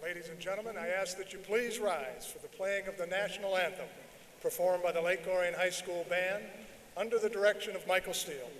Ladies and gentlemen, I ask that you please rise for the playing of the national anthem performed by the Lake Orion High School Band under the direction of Michael Steele.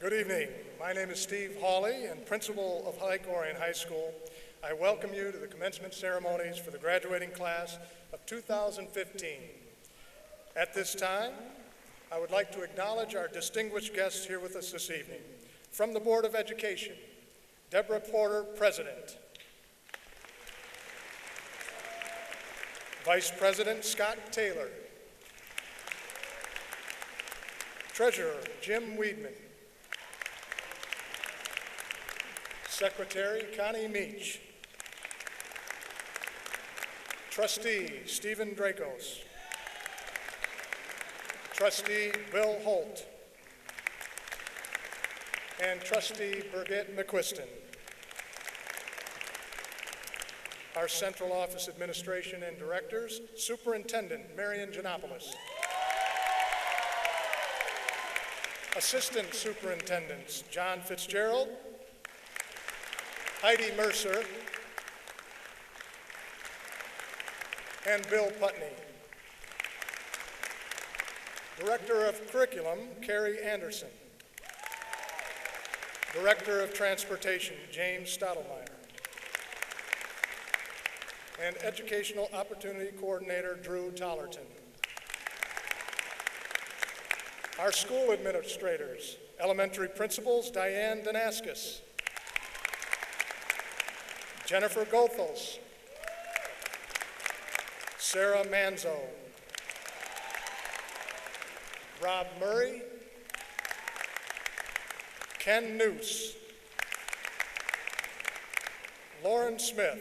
Good evening. My name is Steve Hawley, and principal of Lake Orion High School. I welcome you to the commencement ceremonies for the graduating class of 2015. At this time, I would like to acknowledge our distinguished guests here with us this evening. From the Board of Education, Deborah Porter, President. Vice President Scott Taylor. Treasurer Jim Weedman. Secretary Connie Meach. Trustee Stephen Dracos. Trustee Bill Holt. And Trustee Birgit McQuiston. Our Central Office Administration and Directors, Superintendent Marion Janopoulos. Assistant Superintendents John Fitzgerald, Heidi Mercer, and Bill Putney. Director of Curriculum, Carrie Anderson. Director of Transportation, James Stottlemyre. And Educational Opportunity Coordinator, Drew Tollerton. Our school administrators, elementary principals, Diane Danaskis, Jennifer Goethals, Sarah Manzo, Rob Murray, Ken Noose, Lauren Smith,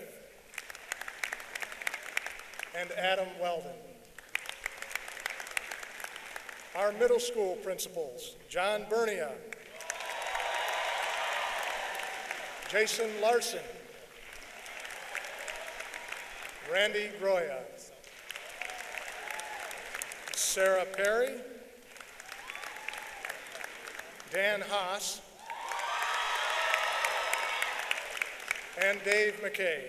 and Adam Weldon. Our middle school principals, John Bernia, Jason Larson, Randy Groya, Sarah Perry, Dan Haas, and Dave McKay.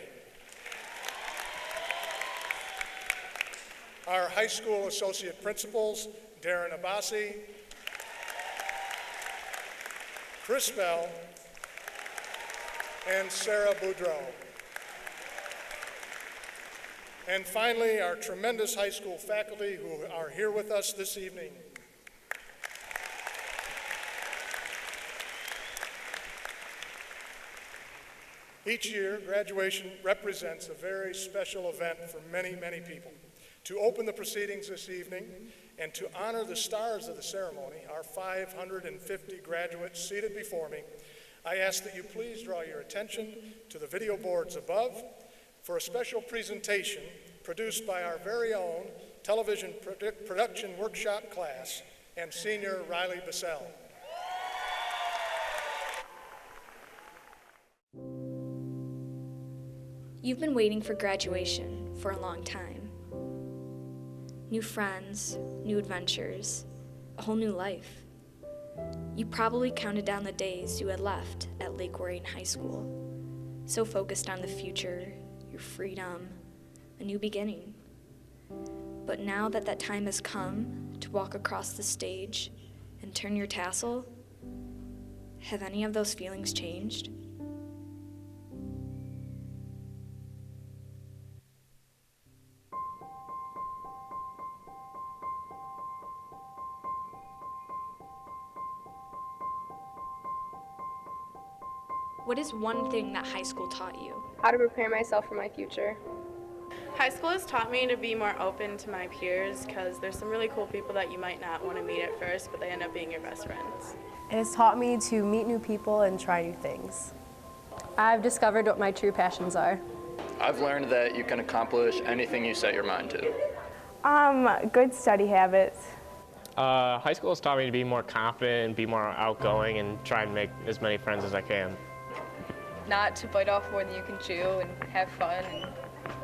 Our high school associate principals, Darren Abbasi, Chris Bell, and Sarah Boudreau. And finally, our tremendous high school faculty who are here with us this evening. Each year, graduation represents a very special event for many, many people. To open the proceedings this evening and to honor the stars of the ceremony, our 550 graduates seated before me, I ask that you please draw your attention to the video boards above for a special presentation produced by our very own television production workshop class and senior Riley Bissell. You've been waiting for graduation. for a long time. New friends, new adventures, a whole new life. You probably counted down the days you had left at Lake Orion High School, so focused on the future, your freedom, a new beginning. But now that that time has come to walk across the stage and turn your tassel, have any of those feelings changed? What is one thing that high school taught you? How to prepare myself for my future. High school has taught me to be more open to my peers because there's some really cool people that you might not want to meet at first, but they end up being your best friends. It has taught me to meet new people and try new things. I've discovered what my true passions are. I've learned that you can accomplish anything you set your mind to. Good study habits. High school has taught me to be more confident and be more outgoing and try and make as many friends as I can. Not to bite off more than you can chew and have fun and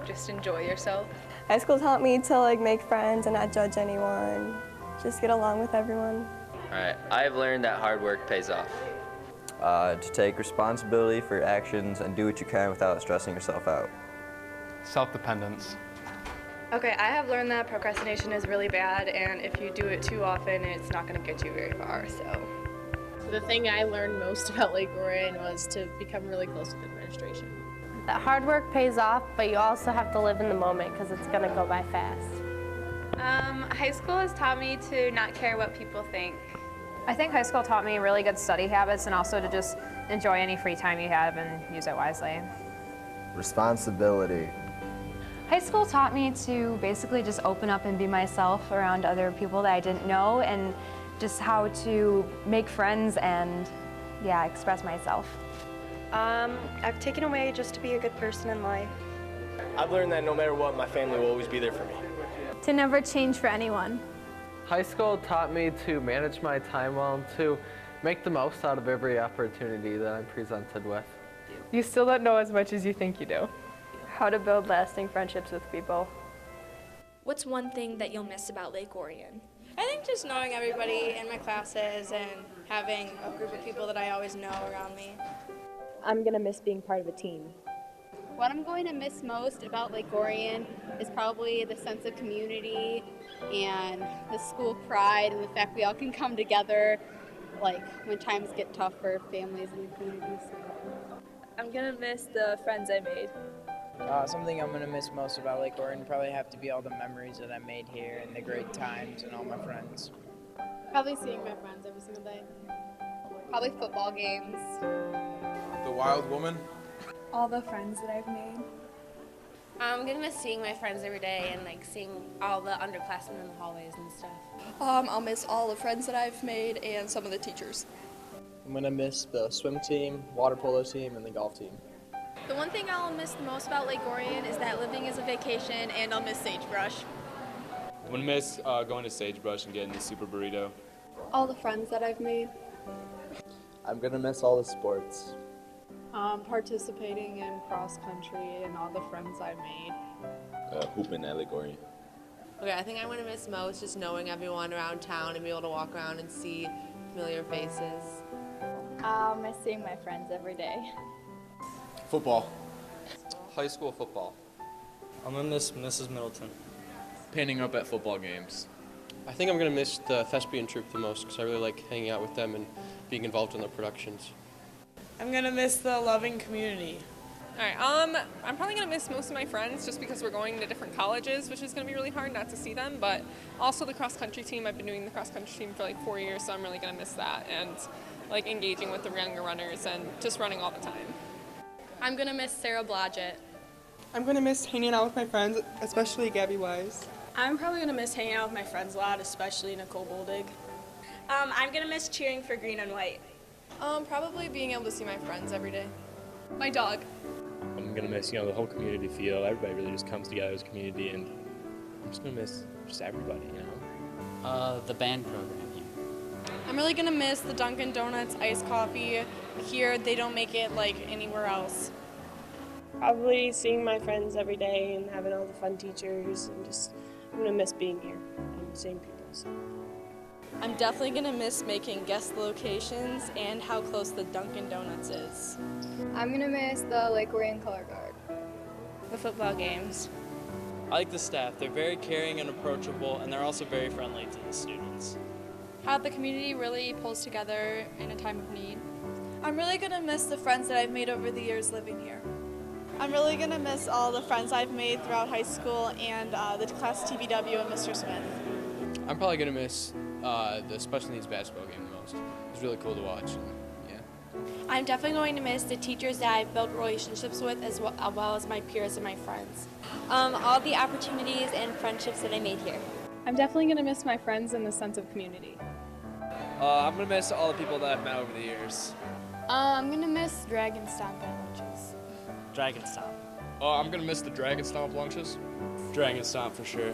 just enjoy yourself. High school taught me to make friends and not judge anyone, just get along with everyone. All right, I've learned that hard work pays off. To take responsibility for your actions and do what you can without stressing yourself out. Self-dependence. Okay, I have learned that procrastination is really bad, and if you do it too often, it's not going to get you very far, so. The thing I learned most about Lake Orion was to become really close with administration. That hard work pays off, but you also have to live in the moment because it's going to go by fast. High school has taught me to not care what people think. I think high school taught me really good study habits and also to just enjoy any free time you have and use it wisely. Responsibility. High school taught me to basically just open up and be myself around other people that I didn't know, and just how to make friends and, express myself. I've taken away just to be a good person in life. I've learned that no matter what, my family will always be there for me. To never change for anyone. High school taught me to manage my time well and to make the most out of every opportunity that I'm presented with. You still don't know as much as you think you do. How to build lasting friendships with people. What's one thing that you'll miss about Lake Orion? I think just knowing everybody in my classes and having a group of people that I always know around me. I'm going to miss being part of a team. What I'm going to miss most about Lake Orion is probably the sense of community and the school pride and the fact we all can come together when times get tough for families and communities. I'm going to miss the friends I made. Something I'm going to miss most about Lake Orion probably have to be all the memories that I made here and the great times and all my friends. Probably seeing my friends every single day. Probably football games. The wild woman. All the friends that I've made. I'm going to miss seeing my friends every day and seeing all the underclassmen in the hallways and stuff. I'll miss all the friends that I've made and some of the teachers. I'm going to miss the swim team, water polo team, and the golf team. The one thing I'll miss the most about Lake Orion is that living is a vacation, and I'll miss Sagebrush. I'm going to miss going to Sagebrush and getting the super burrito. All the friends that I've made. I'm going to miss all the sports. Participating in cross country and all the friends I made. Hooping at Lake Orion. Okay, I think I'm going to miss most just knowing everyone around town and be able to walk around and see familiar faces. I'll miss seeing my friends every day. Football. High school football. I'm going to miss Mrs. Middleton. Painting up at football games. I think I'm going to miss the thespian troupe the most because I really like hanging out with them and being involved in their productions. I'm going to miss the loving community. All right, I'm probably going to miss most of my friends just because we're going to different colleges, which is going to be really hard not to see them, but also the cross-country team. I've been doing the cross-country team for 4 years, so I'm really going to miss that and engaging with the younger runners and just running all the time. I'm going to miss Sarah Blodgett. I'm going to miss hanging out with my friends, especially Gabby Wise. I'm probably going to miss hanging out with my friends a lot, especially Nicole Boldig. I'm going to miss cheering for green and white. Probably being able to see my friends every day. My dog. I'm going to miss, the whole community feel. Everybody really just comes together as a community, and I'm just going to miss just everybody, The band program here. I'm really going to miss the Dunkin' Donuts iced coffee. Here, they don't make it anywhere else. Probably seeing my friends every day and having all the fun teachers, and I'm going to miss being here and seeing people. So. I'm definitely going to miss making guest locations and how close the Dunkin' Donuts is. I'm going to miss the Lake Orion color guard. The football games. I like the staff. They're very caring and approachable, and they're also very friendly to the students. How the community really pulls together in a time of need. I'm really going to miss the friends that I've made over the years living here. I'm really going to miss all the friends I've made throughout high school and the class TBW and Mr. Smith. I'm probably going to miss the special needs basketball game the most. It was really cool to watch. I'm definitely going to miss the teachers that I've built relationships with as well as my peers and my friends. All the opportunities and friendships that I made here. I'm definitely going to miss my friends and the sense of community. I'm going to miss all the people that I've met over the years. I'm going to miss Dragon Stomp lunches. Dragon Stomp. I'm going to miss the Dragon Stomp lunches. Dragon Stomp for sure.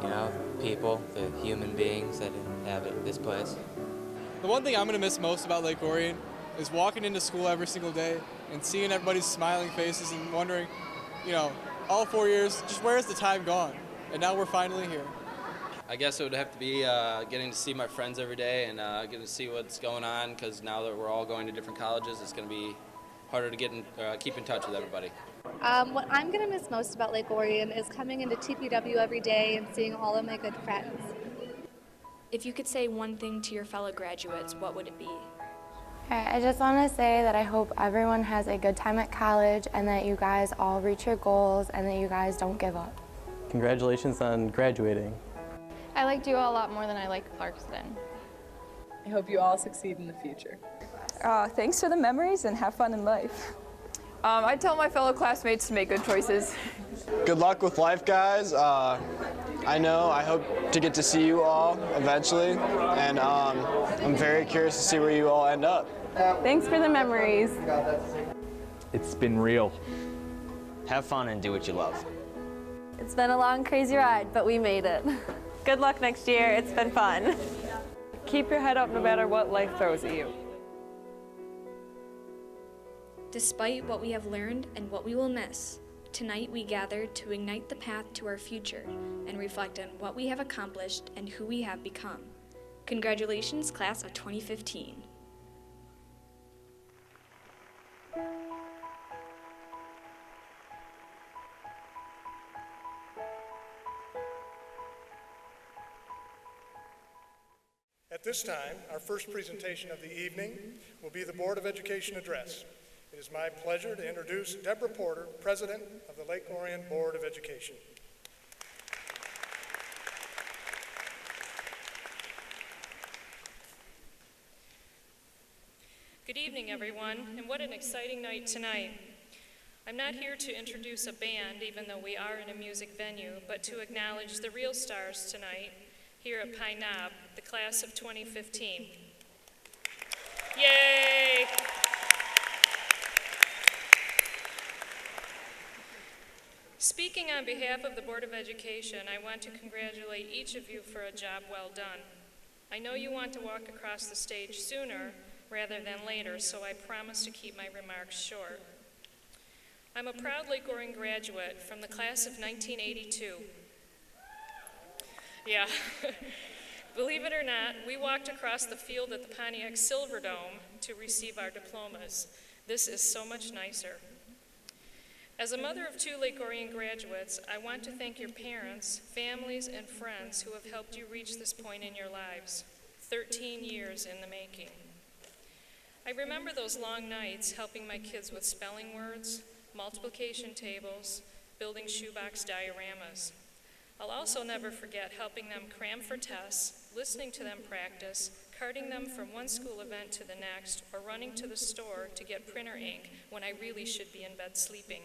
You know, people, the human beings that inhabit this place. The one thing I'm going to miss most about Lake Orion is walking into school every single day and seeing everybody's smiling faces and wondering, all 4 years, just where has the time gone? And now we're finally here. I guess it would have to be getting to see my friends every day and getting to see what's going on, because now that we're all going to different colleges, it's going to be harder to keep in touch with everybody. What I'm going to miss most about Lake Orion is coming into TPW every day and seeing all of my good friends. If you could say one thing to your fellow graduates, what would it be? I just want to say that I hope everyone has a good time at college and that you guys all reach your goals and that you guys don't give up. Congratulations on graduating. I liked you all a lot more than I liked Clarkston. I hope you all succeed in the future. Thanks for the memories and have fun in life. I tell my fellow classmates to make good choices. Good luck with life, guys. I hope to get to see you all eventually, and I'm very curious to see where you all end up. Thanks for the memories. It's been real. Have fun and do what you love. It's been a long, crazy ride, but we made it. Good luck next year. It's been fun. Keep your head up no matter what life throws at you. Despite what we have learned and what we will miss, tonight we gather to ignite the path to our future and reflect on what we have accomplished and who we have become. Congratulations, class of 2015. At this time, our first presentation of the evening will be the Board of Education address. It is my pleasure to introduce Deborah Porter, President of the Lake Orion Board of Education. Good evening, everyone, and what an exciting night tonight. I'm not here to introduce a band, even though we are in a music venue, but to acknowledge the real stars tonight here at Pine Knob, the class of 2015. Yay! Speaking on behalf of the Board of Education, I want to congratulate each of you for a job well done. I know you want to walk across the stage sooner rather than later, so I promise to keep my remarks short. I'm a proud Lake Orion graduate from the class of 1982. Yeah, believe it or not, we walked across the field at the Pontiac Silverdome to receive our diplomas. This is so much nicer. As a mother of 2 Lake Orion graduates, I want to thank your parents, families, and friends who have helped you reach this point in your lives, 13 years in the making. I remember those long nights helping my kids with spelling words, multiplication tables, building shoebox dioramas. I'll also never forget helping them cram for tests, listening to them practice, carting them from one school event to the next, or running to the store to get printer ink when I really should be in bed sleeping.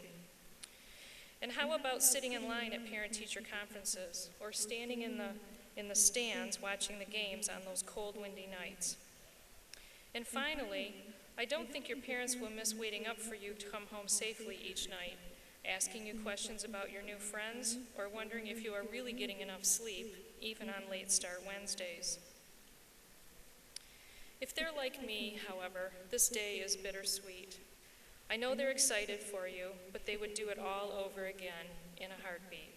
And how about sitting in line at parent-teacher conferences, or standing in the stands watching the games on those cold, windy nights? And finally, I don't think your parents will miss waiting up for you to come home safely each night, asking you questions about your new friends, or wondering if you are really getting enough sleep, even on late start Wednesdays. If they're like me, however, this day is bittersweet. I know they're excited for you, but they would do it all over again in a heartbeat.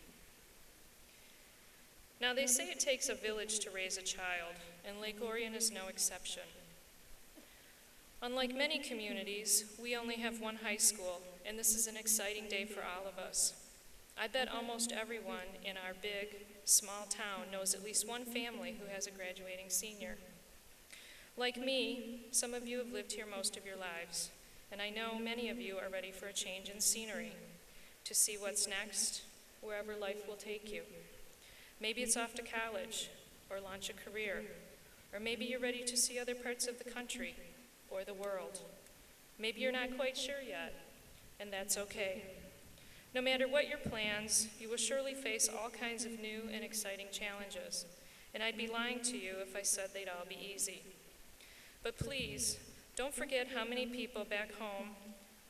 Now, they say it takes a village to raise a child, and Lake Orion is no exception. Unlike many communities, we only have one high school, and this is an exciting day for all of us. I bet almost everyone in our big, small town knows at least one family who has a graduating senior. Like me, some of you have lived here most of your lives, and I know many of you are ready for a change in scenery, to see what's next, wherever life will take you. Maybe it's off to college, or launch a career, or maybe you're ready to see other parts of the country, or the world. Maybe you're not quite sure yet, and that's okay. No matter what your plans, you will surely face all kinds of new and exciting challenges, and I'd be lying to you if I said they'd all be easy. But please, don't forget how many people back home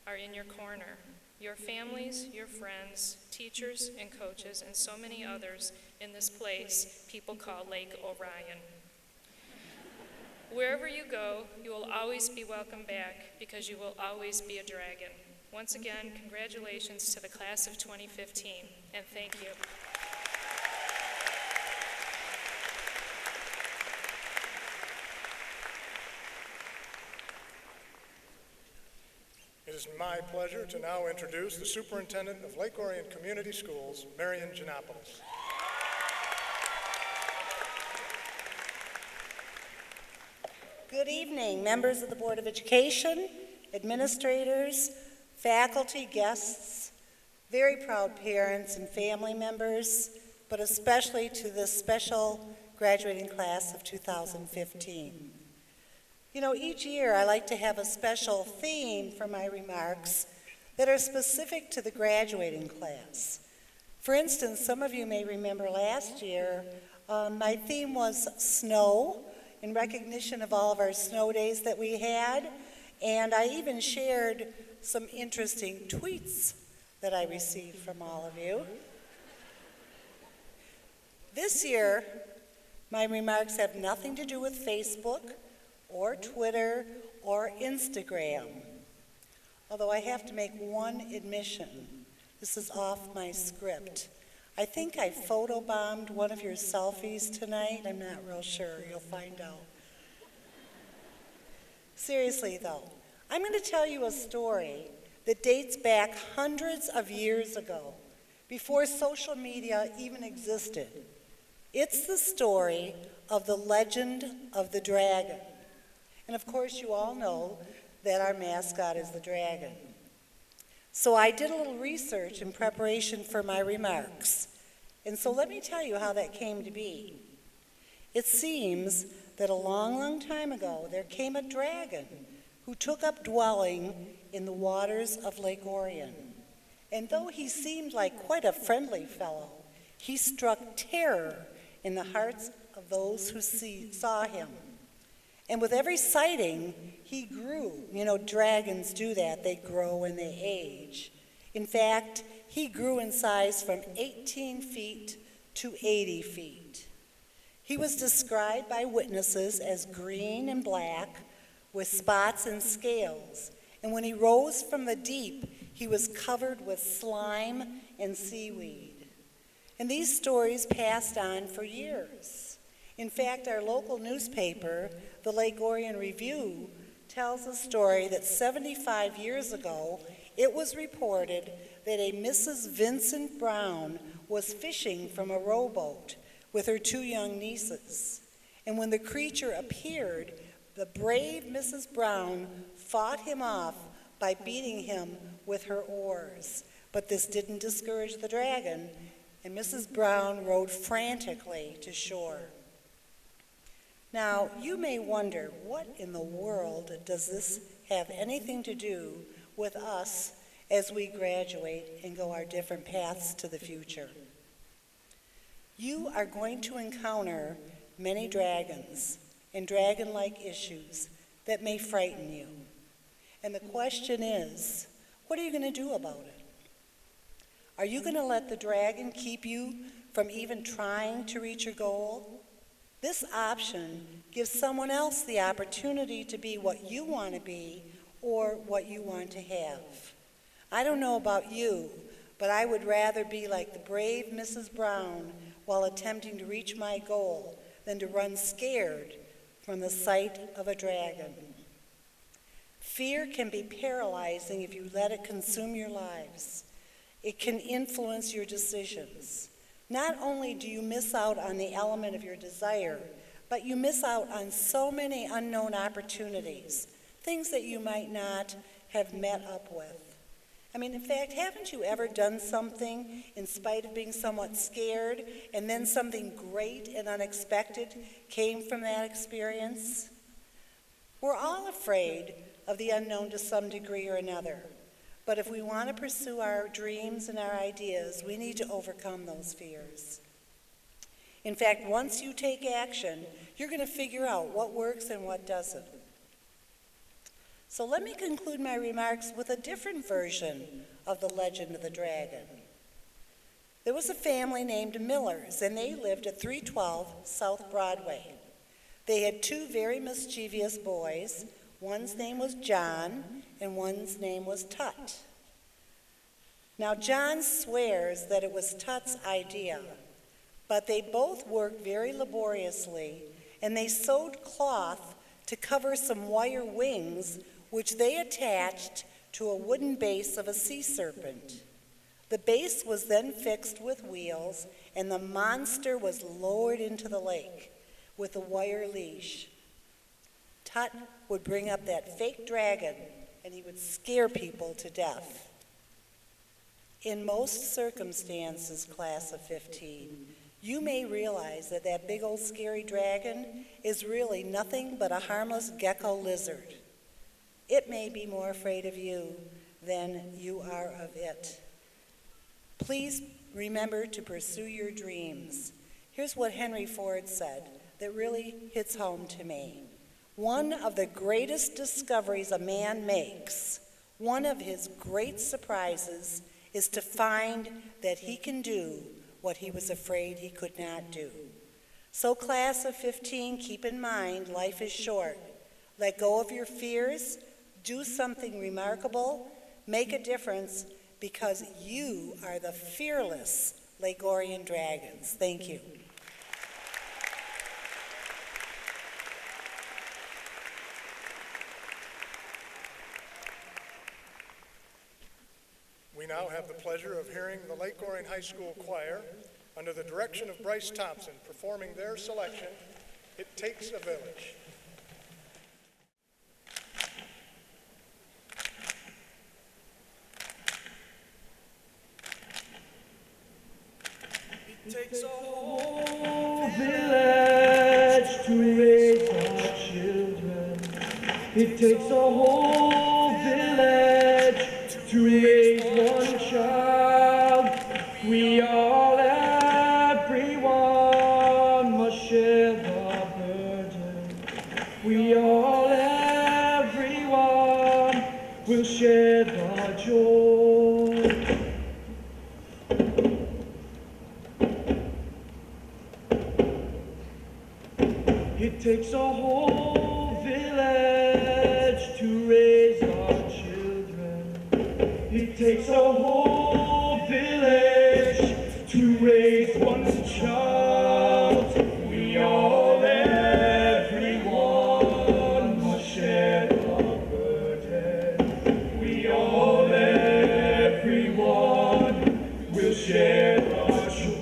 are in your corner. Your families, your friends, teachers and coaches, and so many others in this place people call Lake Orion. Wherever you go, you will always be welcome back because you will always be a dragon. Once again, congratulations to the class of 2015, and thank you. It is my pleasure to now introduce the Superintendent of Lake Orion Community Schools, Marion Giannopoulos. Good evening, members of the Board of Education, administrators, faculty, guests, very proud parents and family members, but especially to this special graduating class of 2015. You know, each year I like to have a special theme for my remarks that are specific to the graduating class. For instance, some of you may remember last year, my theme was snow, in recognition of all of our snow days that we had, and I even shared some interesting tweets that I received from all of you. This year, my remarks have nothing to do with Facebook or Twitter or Instagram, although I have to make one admission. This is off my script. I think I photobombed one of your selfies tonight. I'm not real sure. You'll find out. Seriously, though, I'm going to tell you a story that dates back hundreds of years ago, before social media even existed. It's the story of the legend of the dragon. And of course, you all know that our mascot is the dragon. So I did a little research in preparation for my remarks. And so let me tell you how that came to be. It seems that a long, long time ago, there came a dragon who took up dwelling in the waters of Lake Orion. And though he seemed like quite a friendly fellow, he struck terror in the hearts of those who saw him. And with every sighting, he grew. You know, dragons do that. They grow and they age. In fact, he grew in size from 18 feet to 80 feet. He was described by witnesses as green and black with spots and scales. And when he rose from the deep, he was covered with slime and seaweed. And these stories passed on for years. In fact, our local newspaper, the Lake Orion Review, tells a story that 75 years ago, it was reported that a Mrs. Vincent Brown was fishing from a rowboat with her two young nieces. And when the creature appeared, the brave Mrs. Brown fought him off by beating him with her oars. But this didn't discourage the dragon, and Mrs. Brown rowed frantically to shore. Now, you may wonder, what in the world does this have anything to do with us as we graduate and go our different paths to the future? You are going to encounter many dragons and dragon-like issues that may frighten you. And the question is, what are you going to do about it? Are you going to let the dragon keep you from even trying to reach your goal? This option gives someone else the opportunity to be what you want to be or what you want to have. I don't know about you, but I would rather be like the brave Mrs. Brown while attempting to reach my goal than to run scared from the sight of a dragon. Fear can be paralyzing if you let it consume your lives. It can influence your decisions. Not only do you miss out on the element of your desire, but you miss out on so many unknown opportunities, things that you might not have met up with. I mean, in fact, haven't you ever done something in spite of being somewhat scared, and then something great and unexpected came from that experience? We're all afraid of the unknown to some degree or another. But if we want to pursue our dreams and our ideas, we need to overcome those fears. In fact, once you take action, you're going to figure out what works and what doesn't. So let me conclude my remarks with a different version of the legend of the dragon. There was a family named Millers, and they lived at 312 South Broadway. They had two very mischievous boys. One's name was John, and one's name was Tut. Now, John swears that it was Tut's idea, but they both worked very laboriously, and they sewed cloth to cover some wire wings, which they attached to a wooden base of a sea serpent. The base was then fixed with wheels, and the monster was lowered into the lake with a wire leash. Tut would bring up that fake dragon, and he would scare people to death. In most circumstances, class of 15, you may realize that that big old scary dragon is really nothing but a harmless gecko lizard. It may be more afraid of you than you are of it. Please remember to pursue your dreams. Here's what Henry Ford said that really hits home to me. One of the greatest discoveries a man makes, one of his great surprises, is to find that he can do what he was afraid he could not do. So class of 15, keep in mind, life is short. Let go of your fears, do something remarkable, make a difference, because you are the fearless Lake Orion Dragons. Thank you. We now have the pleasure of hearing the Lake Orion High School Choir, under the direction of Bryce Thompson, performing their selection, It Takes a Village. It takes a whole village to raise our children. It takes a whole village to raise one child. We all, everyone, must share the burden. We all, everyone, will share the joy. It takes a whole village to raise our children. It takes a whole village to raise one child. We all, everyone, must share the burden. We all, everyone, will share the joy.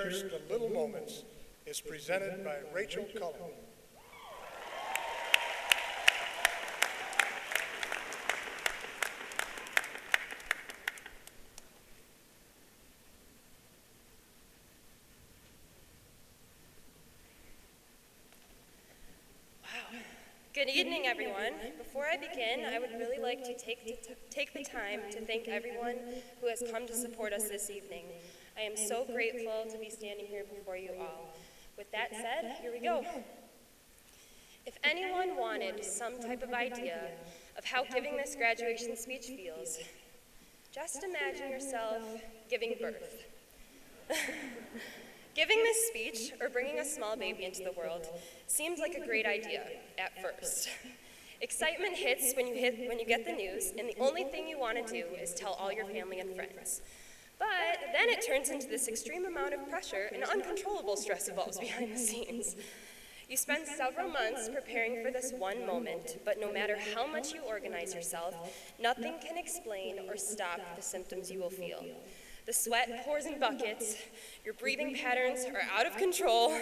cherish the little moments is presented by Rachel Cullen. Good evening, everyone. Before I begin, I would really like to take the time to thank everyone who has come to support us this evening. I am so grateful to be standing here before you all. With that said, here we go. If anyone wanted some type of idea of how giving this graduation speech feels, just imagine yourself giving birth. Giving this speech, or bringing a small baby into the world, seemed like a great idea at first. Excitement hits when you get the news, and the only thing you want to do is tell all your family and friends. But then it turns into this extreme amount of pressure, and uncontrollable stress evolves behind the scenes. You spend several months preparing for this one moment, but no matter how much you organize yourself, nothing can explain or stop the symptoms you will feel. The sweat pours in buckets, your breathing patterns are out of control,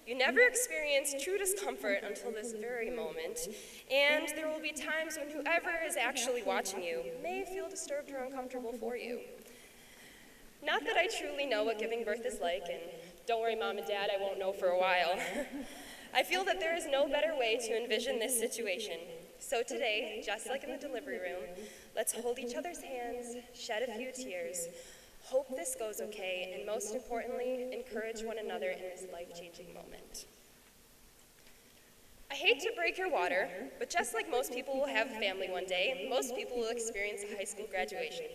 you never experience true discomfort until this very moment, and there will be times when whoever is actually watching you may feel disturbed or uncomfortable for you. Not that I truly know what giving birth is like, and don't worry, Mom and Dad, I won't know for a while. I feel that there is no better way to envision this situation. So today, just like in the delivery room, let's hold each other's hands, shed a few tears, hope this goes okay, and most importantly, encourage one another in this life-changing moment. I hate to break your water, but just like most people will have a family one day, most people will experience a high school graduation.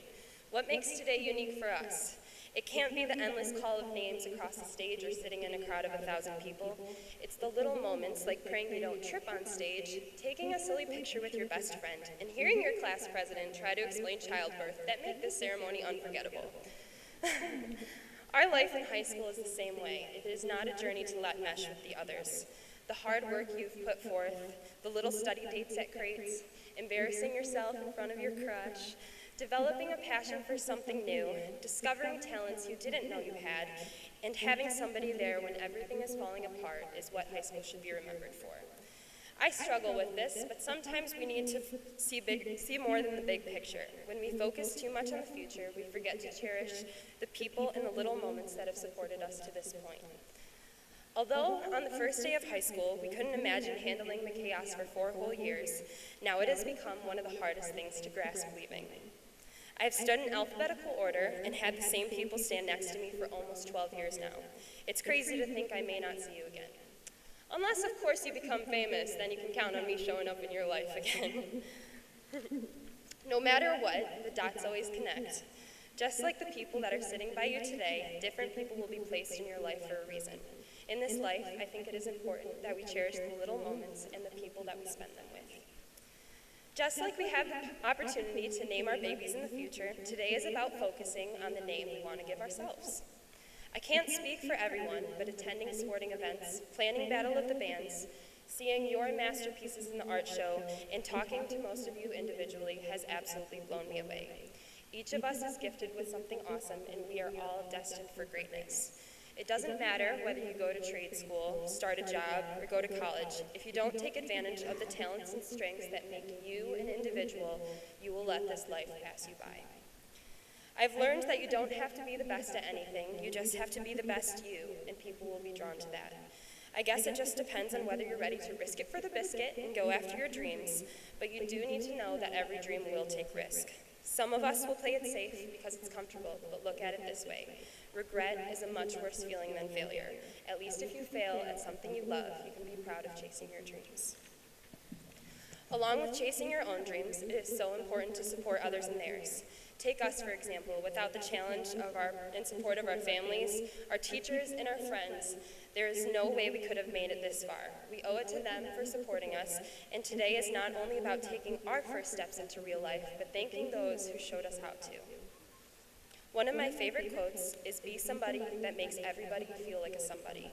What makes today unique for us? It can't be the endless call of names across the stage or sitting in a crowd of 1,000 people. It's the little moments like praying you don't trip on stage, taking a silly picture with your best friend, and hearing your class president try to explain childbirth that make this ceremony unforgettable. Our life in high school is the same way. It is not a journey to let mesh with the others. The hard work you've put forth, the little study dates at crates, embarrassing yourself in front of your crush, developing a passion for something new, discovering talents you didn't know you had, and having somebody there when everything is falling apart is what high school should be remembered for. I struggle with this, but sometimes we need to see more than the big picture. When we focus too much on the future, we forget to cherish the people and the little moments that have supported us to this point. Although on the first day of high school, we couldn't imagine handling the chaos for 4 whole years, now it has become one of the hardest things to grasp leaving. I have stood in alphabetical order and had the same people stand next to me for almost 12 years now. It's crazy to think I may not see you again. Unless, of course, you become famous, then you can count on me showing up in your life again. No matter what, the dots always connect. Just like the people that are sitting by you today, different people will be placed in your life for a reason. In this life, I think it is important that we cherish the little moments and the people that we spend them with. Just like we have the opportunity to name our babies in the future, today is about focusing on the name we want to give ourselves. I can't speak for everyone, but attending sporting events, planning Battle of the Bands, seeing your masterpieces in the art show, and talking to most of you individually has absolutely blown me away. Each of us is gifted with something awesome, and we are all destined for greatness. It doesn't matter whether you go to trade school, start a job, or go to college. If you don't take advantage of the talents and strengths that make you an individual, you will let this life pass you by. I've learned that you don't have to be the best at anything, you just have to be the best you, and people will be drawn to that. I guess it just depends on whether you're ready to risk it for the biscuit and go after your dreams, but you do need to know that every dream will take risk. Some of us will play it safe because it's comfortable, but look at it this way. Regret is a much worse feeling than failure. At least if you fail at something you love, you can be proud of chasing your dreams. Along with chasing your own dreams, it is so important to support others in theirs. Take us, for example. Without the challenge and support of our families, our teachers, and our friends, there is no way we could have made it this far. We owe it to them for supporting us, and today is not only about taking our first steps into real life, but thanking those who showed us how to. One of my favorite quotes is, "Be somebody that makes everybody feel like a somebody."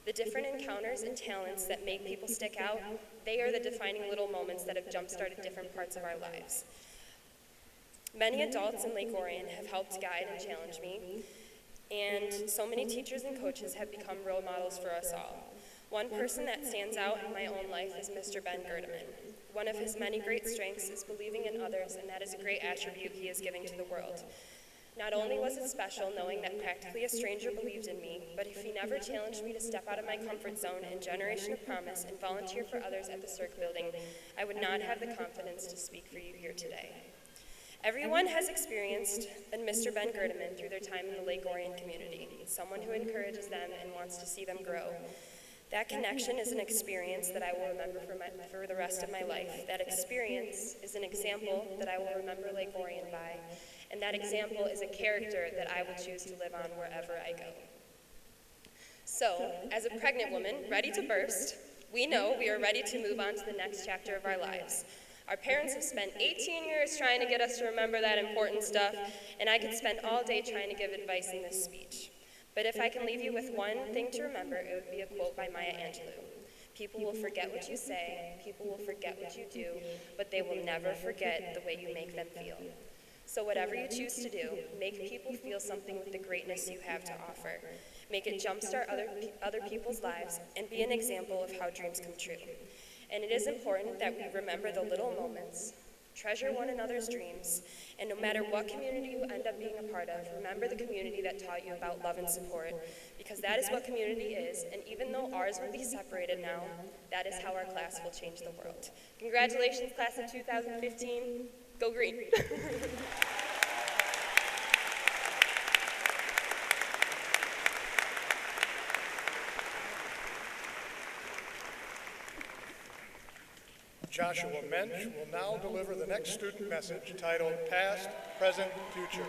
The different encounters and talents that make people stick out, they are the defining little moments that have jump-started different parts of our lives. Many adults in Lake Orion have helped guide and challenge me And so many teachers and coaches have become role models for us all. One person that stands out in my own life is Mr. Ben Gerdeman. One of his many great strengths is believing in others, and that is a great attribute he is giving to the world. Not only was it special knowing that practically a stranger believed in me, but if he never challenged me to step out of my comfort zone in Generation of Promise and volunteer for others at the Cirque building, I would not have the confidence to speak for you here today. Everyone has experienced a Mr. Ben Gerdeman through their time in the Lake Orion community, someone who encourages them and wants to see them grow. That connection is an experience that I will remember for the rest of my life. That experience is an example that I will remember Lake Orion by, and that example is a character that I will choose to live on wherever I go. So, as a pregnant woman ready to burst, we know we are ready to move on to the next chapter of our lives. Our parents have spent 18 years trying to get us to remember that important stuff, and I could spend all day trying to give advice in this speech. But if I can leave you with one thing to remember, it would be a quote by Maya Angelou. People will forget what you say, people will forget what you do, but they will never forget the way you make them feel. So whatever you choose to do, make people feel something with the greatness you have to offer. Make it jumpstart other people's lives and be an example of how dreams come true. And it is important that we remember the little moments, treasure one another's dreams, and no matter what community you end up being a part of, remember the community that taught you about love and support, because that is what community is, and even though ours will be separated now, that is how our class will change the world. Congratulations, class of 2015. Go green. Joshua Mench will now deliver the next student message titled Past, Present, Future.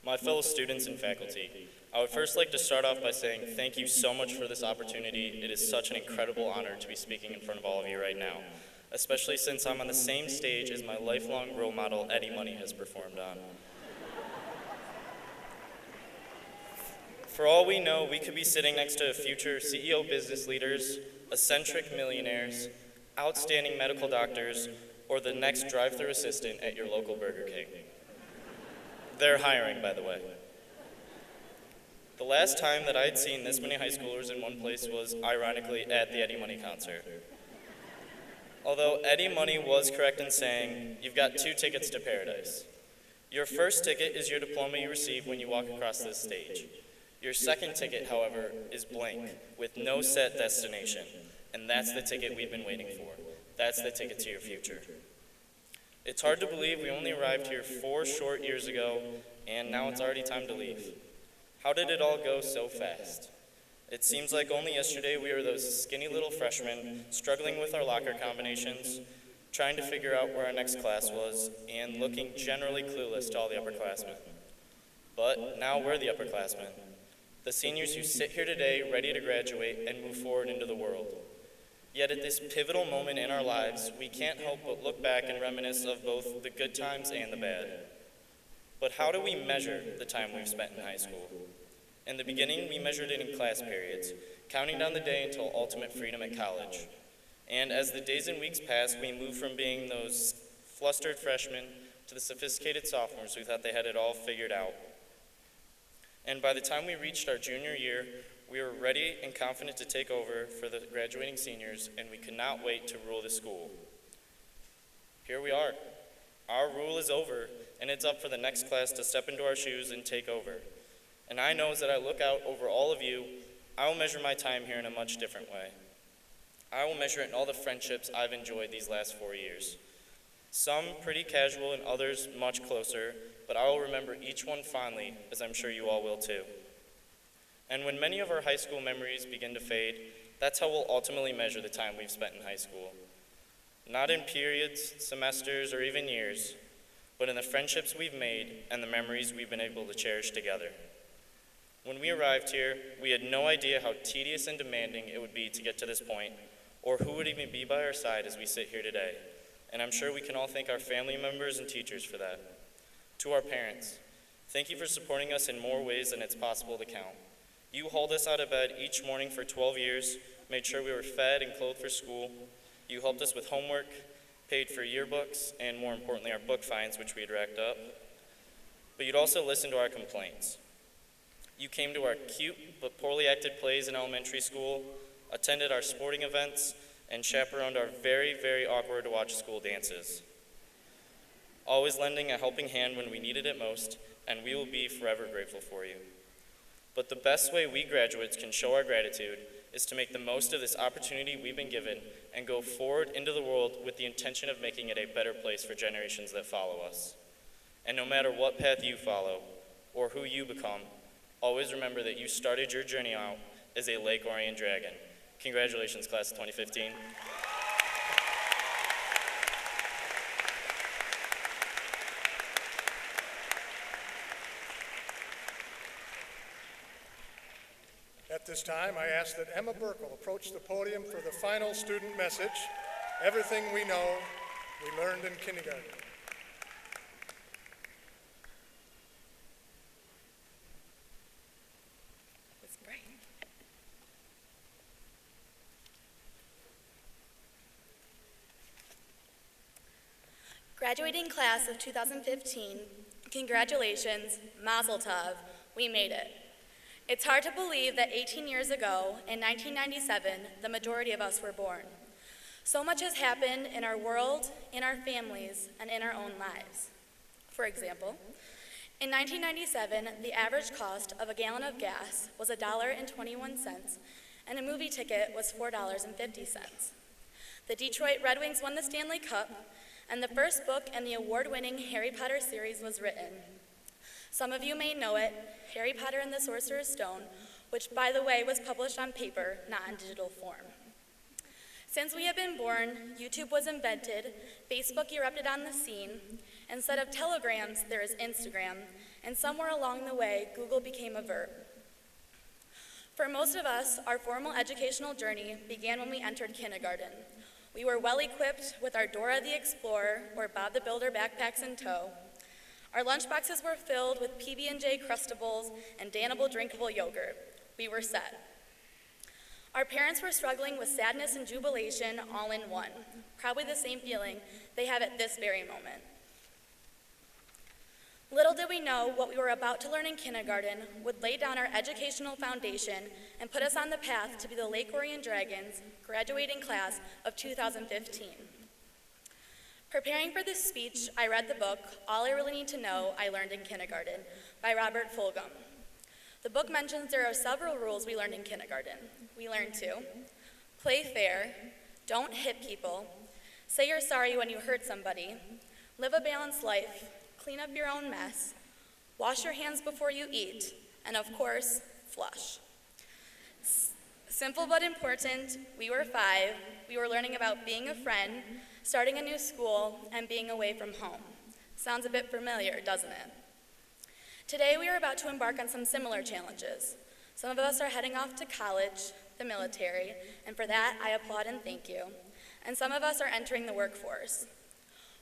My fellow students and faculty, I would first like to start off by saying thank you so much for this opportunity. It is such an incredible honor to be speaking in front of all of you right now, especially since I'm on the same stage as my lifelong role model, Eddie Money, has performed on. For all we know, we could be sitting next to future CEO business leaders, eccentric millionaires, outstanding medical doctors, or the next drive-thru assistant at your local Burger King. They're hiring, by the way. The last time that I had seen this many high schoolers in one place was, ironically, at the Eddie Money concert. Although Eddie Money was correct in saying, you've got 2 tickets to paradise. Your first ticket is your diploma you receive when you walk across this stage. Your second ticket, however, is blank, with no set destination, and that's the ticket we've been waiting for. That's the ticket to your future. It's hard to believe we only arrived here 4 short years ago, and now it's already time to leave. How did it all go so fast? It seems like only yesterday we were those skinny little freshmen struggling with our locker combinations, trying to figure out where our next class was, and looking generally clueless to all the upperclassmen. But now we're the upperclassmen, the seniors who sit here today ready to graduate and move forward into the world. Yet at this pivotal moment in our lives, we can't help but look back and reminisce of both the good times and the bad. But how do we measure the time we've spent in high school? In the beginning, we measured it in class periods, counting down the day until ultimate freedom at college. And as the days and weeks passed, we moved from being those flustered freshmen to the sophisticated sophomores who thought they had it all figured out. And by the time we reached our junior year, we were ready and confident to take over for the graduating seniors, and we could not wait to rule the school. Here we are. Our rule is over, and it's up for the next class to step into our shoes and take over. And I know as that I look out over all of you, I will measure my time here in a much different way. I will measure it in all the friendships I've enjoyed these last 4 years. Some pretty casual and others much closer, but I will remember each one fondly, as I'm sure you all will too. And when many of our high school memories begin to fade, that's how we'll ultimately measure the time we've spent in high school. Not in periods, semesters, or even years, but in the friendships we've made and the memories we've been able to cherish together. When we arrived here, we had no idea how tedious and demanding it would be to get to this point, or who would even be by our side as we sit here today. And I'm sure we can all thank our family members and teachers for that. To our parents, thank you for supporting us in more ways than it's possible to count. You hauled us out of bed each morning for 12 years, made sure we were fed and clothed for school. You helped us with homework, paid for yearbooks, and more importantly, our book fines, which we'd racked up. But you'd also listen to our complaints. You came to our cute but poorly acted plays in elementary school, attended our sporting events, and chaperoned our very, very awkward to watch school dances. Always lending a helping hand when we needed it most, and we will be forever grateful for you. But the best way we graduates can show our gratitude is to make the most of this opportunity we've been given and go forward into the world with the intention of making it a better place for generations that follow us. And no matter what path you follow or who you become, always remember that you started your journey out as a Lake Orion Dragon. Congratulations, class of 2015. At this time, I ask that Emma Burkle approach the podium for the final student message, Everything We Know We Learned in Kindergarten. Graduating class of 2015, congratulations, mazel tov, we made it. It's hard to believe that 18 years ago, in 1997, the majority of us were born. So much has happened in our world, in our families, and in our own lives. For example, in 1997, the average cost of a gallon of gas was $1.21, and a movie ticket was $4.50. The Detroit Red Wings won the Stanley Cup, and the first book in the award-winning Harry Potter series was written. Some of you may know it, Harry Potter and the Sorcerer's Stone, which, by the way, was published on paper, not in digital form. Since we have been born, YouTube was invented, Facebook erupted on the scene. Instead of telegrams, there is Instagram, and somewhere along the way, Google became a verb. For most of us, our formal educational journey began when we entered kindergarten. We were well equipped with our Dora the Explorer or Bob the Builder backpacks in tow. Our lunchboxes were filled with PB&J Crustables and Danable drinkable yogurt. We were set. Our parents were struggling with sadness and jubilation all in one, probably the same feeling they have at this very moment. Little did we know what we were about to learn in kindergarten would lay down our educational foundation and put us on the path to be the Lake Orion Dragons graduating class of 2015. Preparing for this speech, I read the book, All I Really Need to Know I Learned in Kindergarten, by Robert Fulghum. The book mentions there are several rules we learned in kindergarten. We learned to play fair, don't hit people, say you're sorry when you hurt somebody, live a balanced life, clean up your own mess, wash your hands before you eat, and of course, flush. Simple but important, we were 5. We were learning about being a friend, starting a new school, and being away from home. Sounds a bit familiar, doesn't it? Today we are about to embark on some similar challenges. Some of us are heading off to college, the military, and for that I applaud and thank you. And some of us are entering the workforce.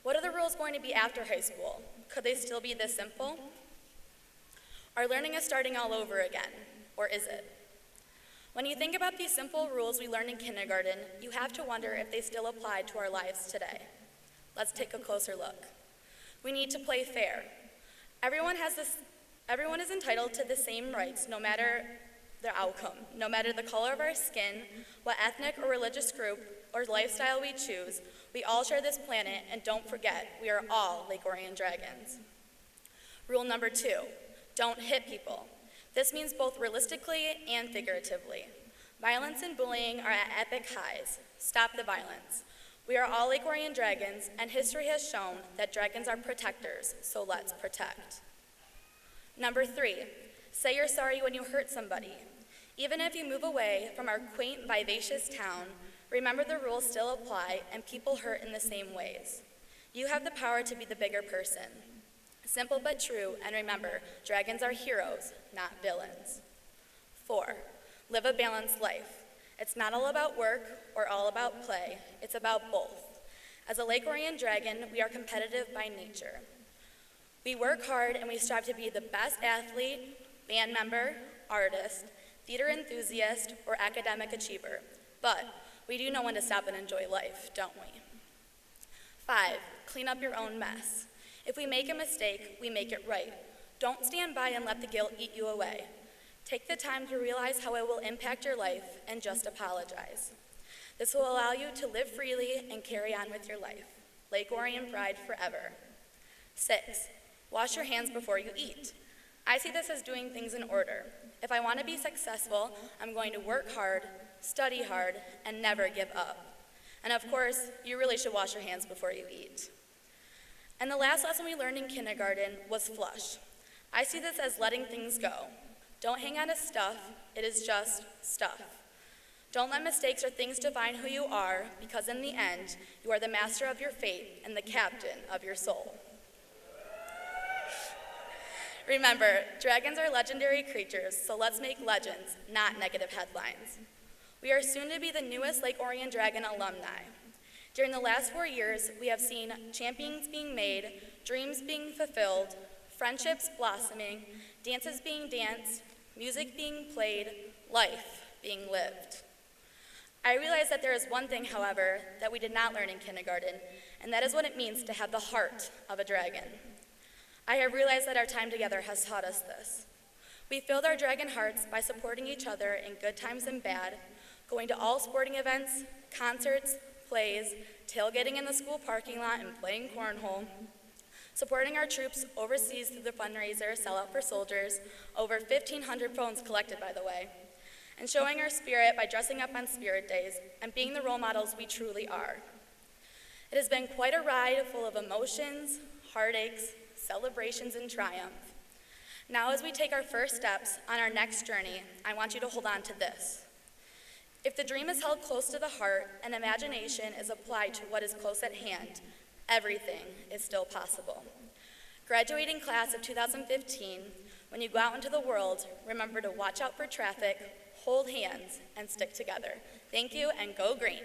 What are the rules going to be after high school? Could they still be this simple? Our learning is starting all over again, or is it? When you think about these simple rules we learned in kindergarten, you have to wonder if they still apply to our lives today. Let's take a closer look. We need to play fair. Everyone is entitled to the same rights, no matter the outcome, no matter the color of our skin, what ethnic or religious group or lifestyle we choose. We all share this planet, and don't forget, we are all Lake Orion Dragons. Rule number 2, don't hit people. This means both realistically and figuratively. Violence and bullying are at epic highs. Stop the violence. We are all Lake Orion Dragons, and history has shown that dragons are protectors, so let's protect. Number 3, say you're sorry when you hurt somebody. Even if you move away from our quaint, vivacious town, remember the rules still apply and people hurt in the same ways. You have the power to be the bigger person. Simple but true, and remember, dragons are heroes, not villains. 4, live a balanced life. It's not all about work or all about play, it's about both. As a Lake Orion Dragon, we are competitive by nature. We work hard and we strive to be the best athlete, band member, artist, theater enthusiast, or academic achiever. But we do know when to stop and enjoy life, don't we? 5, clean up your own mess. If we make a mistake, we make it right. Don't stand by and let the guilt eat you away. Take the time to realize how it will impact your life and just apologize. This will allow you to live freely and carry on with your life. Lake Orion pride forever. 6, wash your hands before you eat. I see this as doing things in order. If I want to be successful, I'm going to work hard, study hard, and never give up. And of course, you really should wash your hands before you eat. And the last lesson we learned in kindergarten was flush. I see this as letting things go. Don't hang on to stuff, it is just stuff. Don't let mistakes or things define who you are, because in the end, you are the master of your fate and the captain of your soul. Remember, dragons are legendary creatures, so let's make legends, not negative headlines. We are soon to be the newest Lake Orion Dragon alumni. During the last 4 years, we have seen champions being made, dreams being fulfilled, friendships blossoming, dances being danced, music being played, life being lived. I realize that there is one thing, however, that we did not learn in kindergarten, and that is what it means to have the heart of a dragon. I have realized that our time together has taught us this. We filled our dragon hearts by supporting each other in good times and bad, going to all sporting events, concerts, plays, tailgating in the school parking lot and playing cornhole, supporting our troops overseas through the fundraiser Sell Out for Soldiers, over 1,500 phones collected, by the way, and showing our spirit by dressing up on Spirit Days and being the role models we truly are. It has been quite a ride full of emotions, heartaches, celebrations, and triumph. Now, as we take our first steps on our next journey, I want you to hold on to this. If the dream is held close to the heart and imagination is applied to what is close at hand, everything is still possible. Graduating class of 2015, when you go out into the world, remember to watch out for traffic, hold hands, and stick together. Thank you, and go green.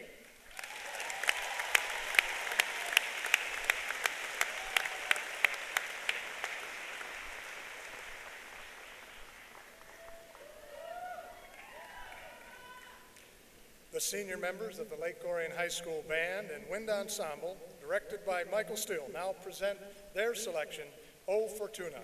The senior members of the Lake Orion High School Band and Wind Ensemble, directed by Michael Still, now present their selection, O Fortuna.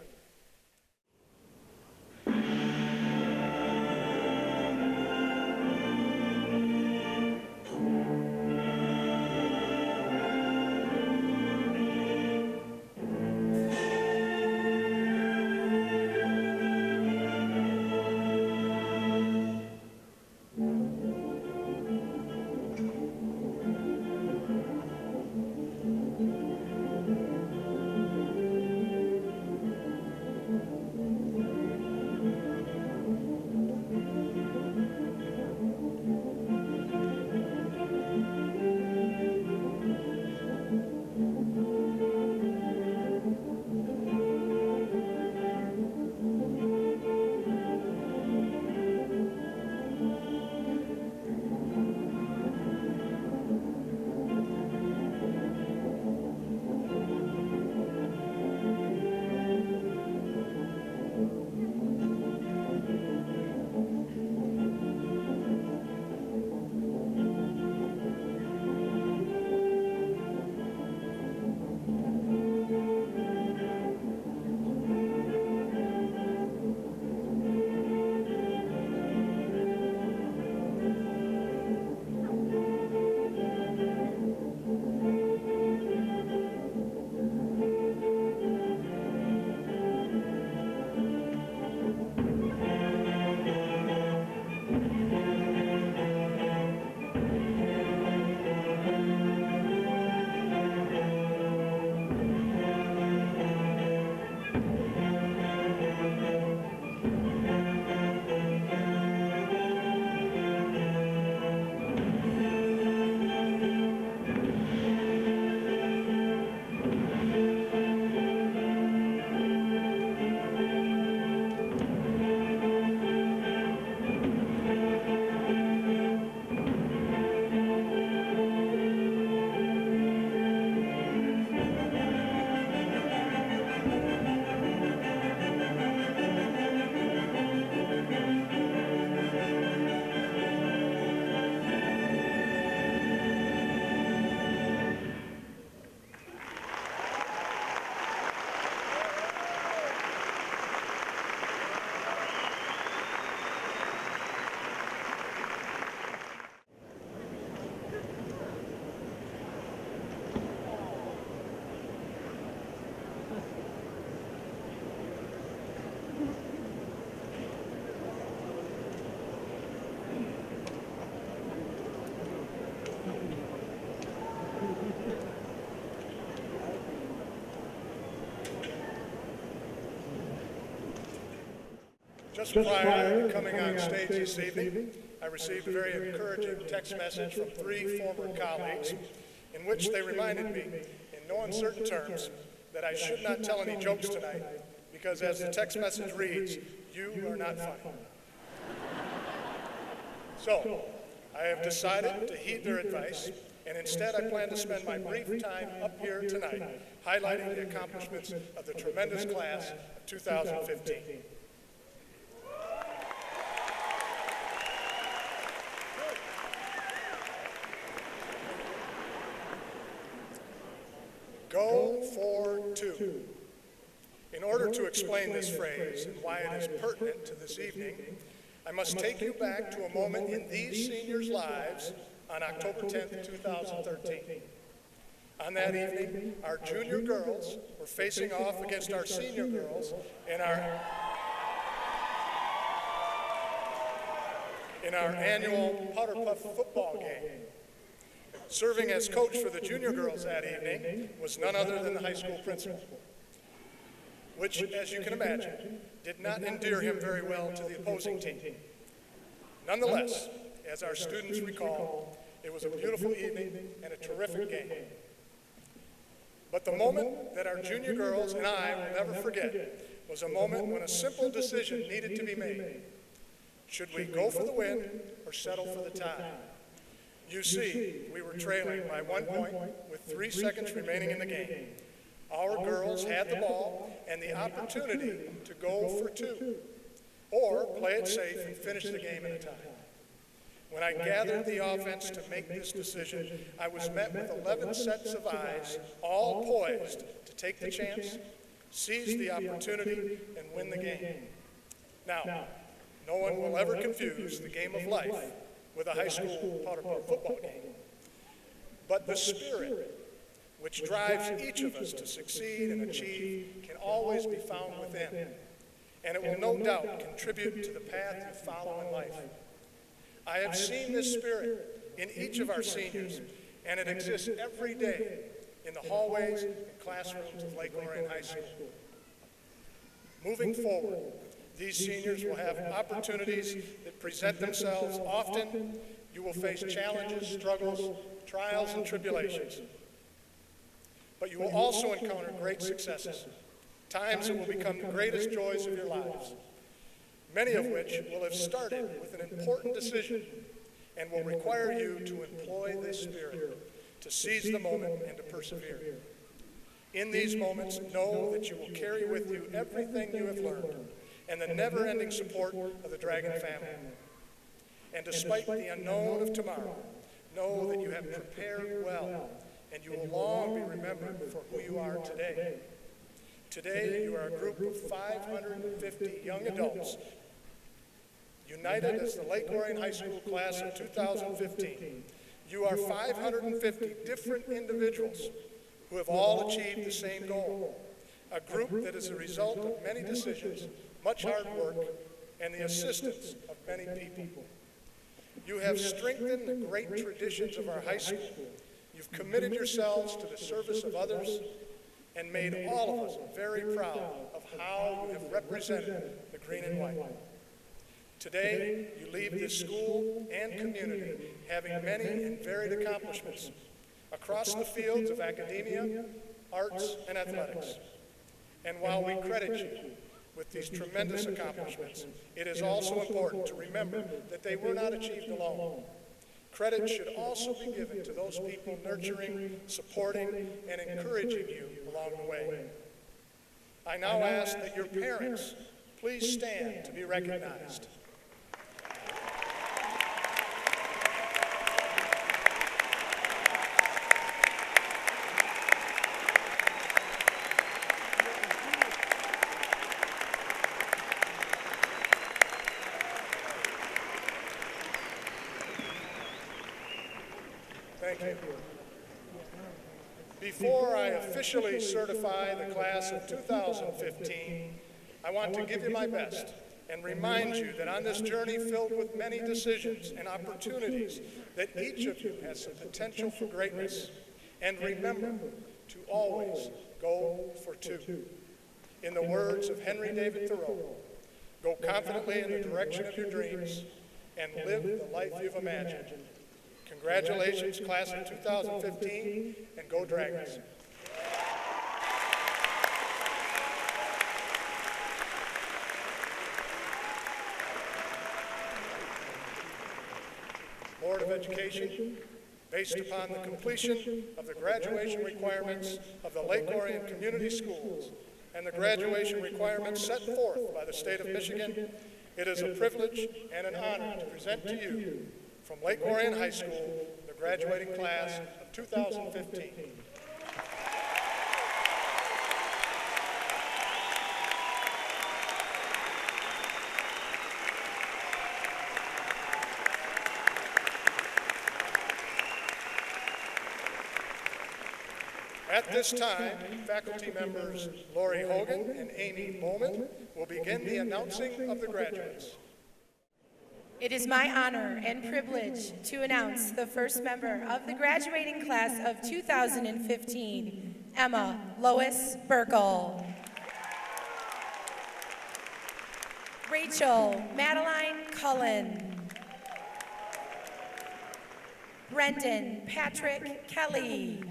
Just prior to coming on stage this evening, I received a very encouraging text message from 3 former colleagues in which they reminded me, in no uncertain terms, that I should not tell any jokes tonight because, as the text message reads, you are not funny. So, I have decided to heed their advice, and instead I plan to spend my brief time up here tonight highlighting the accomplishments of the tremendous class of 2015. Go for 2. In order to explain this phrase and why it is pertinent to this evening, I must take you back to a moment in these seniors' lives on October 10th, 2013. On that evening, our junior girls were facing off against our senior girls in our annual Powder Puff football game. Serving as coach for the junior girls that evening was none other than the high school principal, which, as you can imagine, did not endear him very well to the opposing team. Nonetheless, as our students recall, it was a beautiful evening and a terrific game. But the moment that our junior girls and I will never forget was a moment when a simple decision needed to be made. Should we go for the win or settle for the tie? You see, we were trailing by 1 point with 3 seconds remaining in the game. Our girls had the ball and the opportunity to go for 2, or play it safe and finish the game in a tie. When I gathered the offense to make this decision, I was met with 11 sets of eyes, all poised to take the chance, seize the opportunity, and win the game. Now, no one will ever confuse the game of life with a high school powder puff football game. But the spirit which drives each of us to succeed and achieve can always be found within, and it will no doubt contribute to the path you follow in life. I have seen this spirit in each of our seniors, and it exists every day in the hallways and classrooms of Lake Orion High School. Moving forward, these seniors will have opportunities that present themselves often. You will face challenges, struggles, trials, and tribulations. But you will also encounter great successes, times that will become the greatest joys of your lives, many of which will have started with an important decision and will require you to employ this spirit, to seize the moment and to persevere. In these moments, know that you will carry with you everything you have learned and the never-ending support of the Dragon family. And despite the unknown of tomorrow, know that you have prepared well, and you will long be remembered for who you are today. Today, you are a group of 550 young adults, united as the Lake Orion High School class of 2015. You are 550 different individuals who have all achieved the same goal, a group that is a result of many decisions, much hard work, and the assistance of many people. You have strengthened the great traditions of our high school. You've committed yourselves to the service of others and made all of us very proud of how you have represented the green and white. Today, you leave this school and community having many and varied accomplishments across the fields of academia, arts, and athletics. And while we credit you with these tremendous accomplishments, it is also important to remember that they were not achieved alone. Credit should also be given to those people nurturing, supporting, and encouraging you along the way. I now ask that your parents please stand to be recognized. Thank you. Before I officially certify the class of 2015, I want to give you my best and remind you that on this journey filled with many decisions and opportunities, that each of you has the potential for greatness. And remember to always go for 2. In the words of Henry David Thoreau, Go confidently in the direction of your dreams and live the life you've imagined. Congratulations, class of 2015, and go Dragons. Board of Education, based upon the completion of the graduation requirements of the Lake Orion Community Schools and the graduation requirements set forth by the state of Michigan, it is a privilege and an honor to present to you from Lake Orion High School the graduating class of 2015. At this time, faculty members Lori Hogan and Amy Bowman will begin the announcing of the graduates. It is my honor and privilege to announce the first member of the graduating class of 2015, Emma Lois Burkle. Rachel Madeline Cullen. Brendan Patrick Kelly.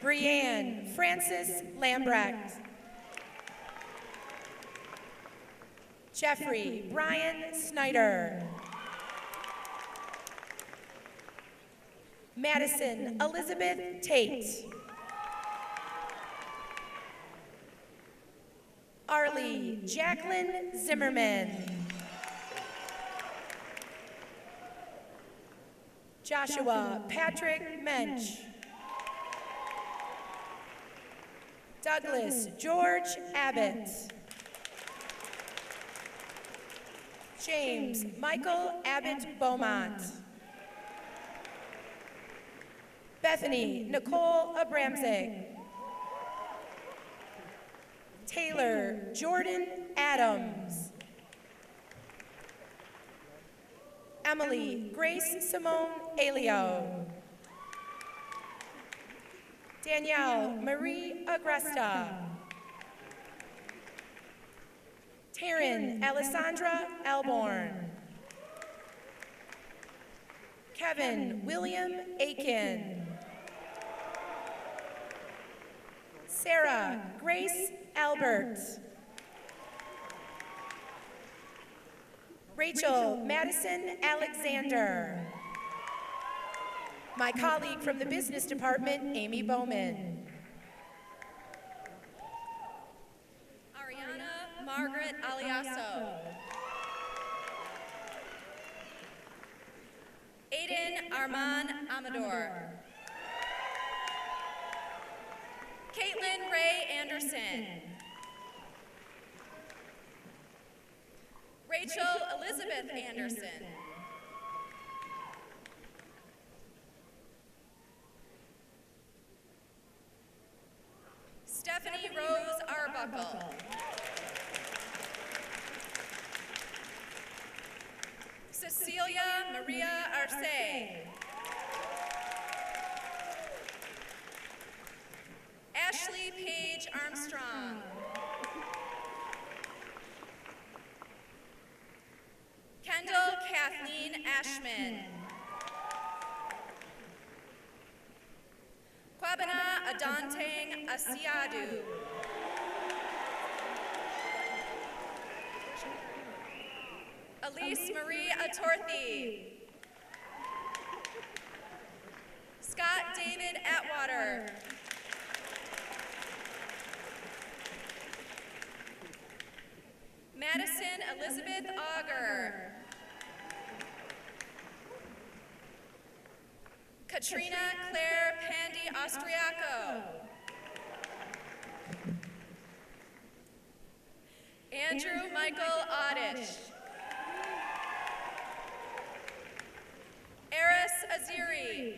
Brianne Francis Lambrecht. Jeffrey Brian Snyder. Madison Elizabeth Tate. Arlie Jacqueline Zimmerman. Joshua Patrick Mench. Douglas George Abbott. James Michael Abbott Beaumont. Bethany Nicole Abramczyk. Taylor Jordan Adams. Emily Grace Simone Alio. Danielle Marie Agresta. Taryn Alessandra Elborn. Kevin William Aiken. Sarah Grace Albert. Rachel Madison Alexander. My colleague from the business department, Amy Bowman. Ariana Margaret Aliasso. Aiden Armand Amador. Caitlin Ray Anderson. Rachel Elizabeth Anderson. Stephanie Rose Arbuckle. Cecilia Maria Arce. Ashley Paige Armstrong. Kendall Kathleen Ashman. Kwabena Adantang Asiadu. Elise Marie Atorthi. Scott David Atwater. Madison Elizabeth Auger. Katrina Claire Pandy Austriaco. Andrew Michael Oddish. Eris Aziri.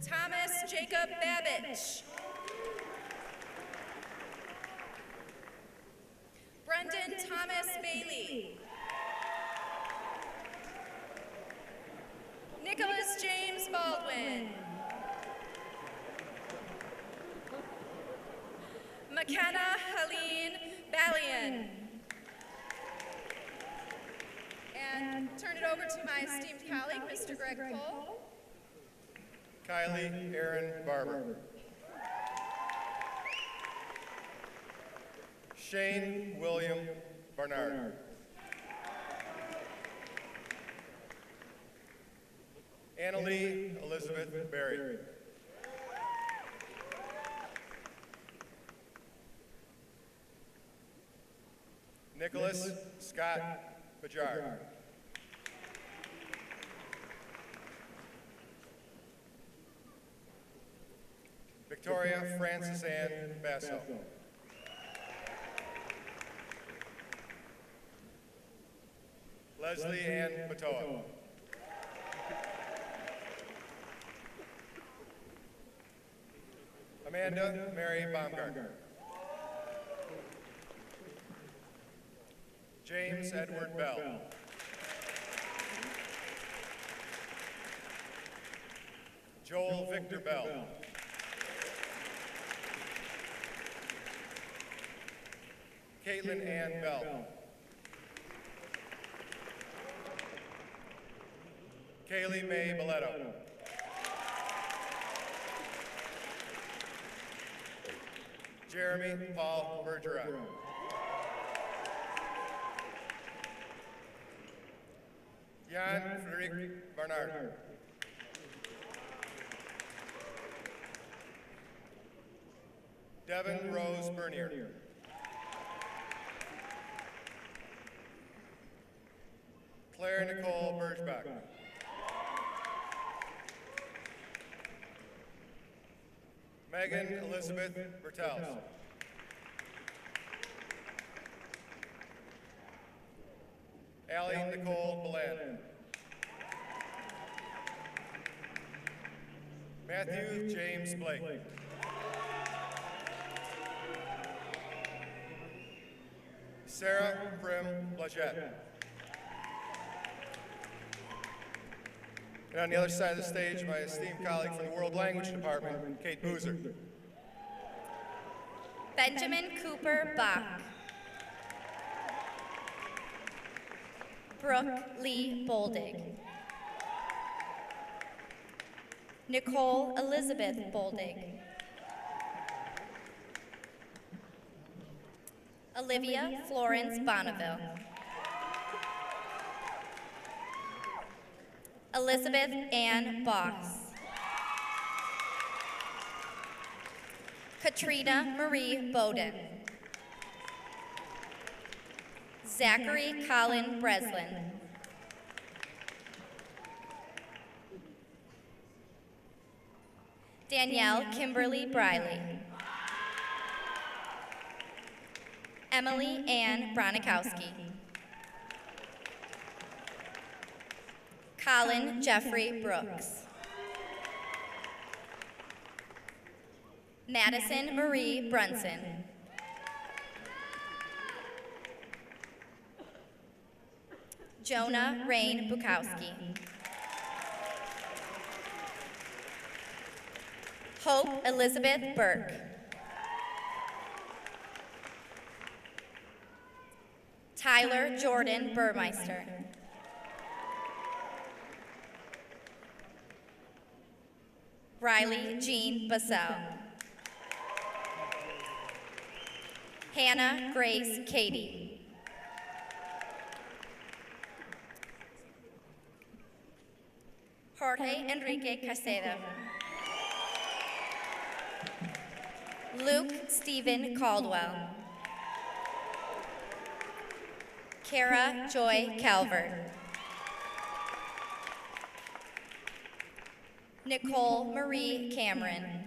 Thomas Jacob Babbage. Brendan Thomas Bailey. Nicholas James Baldwin. McKenna Helene Ballion. And turn it over to my esteemed colleague, Mr. Greg Cole. Kylie Aaron Barber. Shane William Barnard. Annalie Elizabeth Berry. Nicholas Scott Bajard. Victoria Frances Ann Basso. Leslie Ann Matoa. Amanda Mary Baumgartner. James Edward Bell. Joel Victor Bell. Caitlin Ann Bell. Kaylee Mae Boletto. Jeremy Paul Bergeron. Jan Frederick Barnard. Devin Rose Bernier. Claire Nicole Bergebach. Megan Elizabeth Bertels. Allie Nicole Belan. Matthew James Blake. Sarah Prim Blagette. And on the other side of the stage, my esteemed colleague from the World Language Department, Kate Boozer. Benjamin Cooper Bach. Brooke Lee Boldig. Nicole Elizabeth Boldig. Olivia Florence Bonneville. Elizabeth Ann Boss. Katrina Marie Bowden. Zachary Colin Breslin. Danielle Kimberly Briley. Emily Ann Bronikowski. Colin Jeffrey Brooks. Madison Marie Brunson. Jonah Rain Bukowski. Hope Elizabeth Burke. Tyler Jordan Burmeister. Riley Jean Bassell. Hannah Grace Katie. Jorge Enrique Casedo. Luke Stephen Caldwell. Kara Joy Calvert. Nicole Marie Cameron.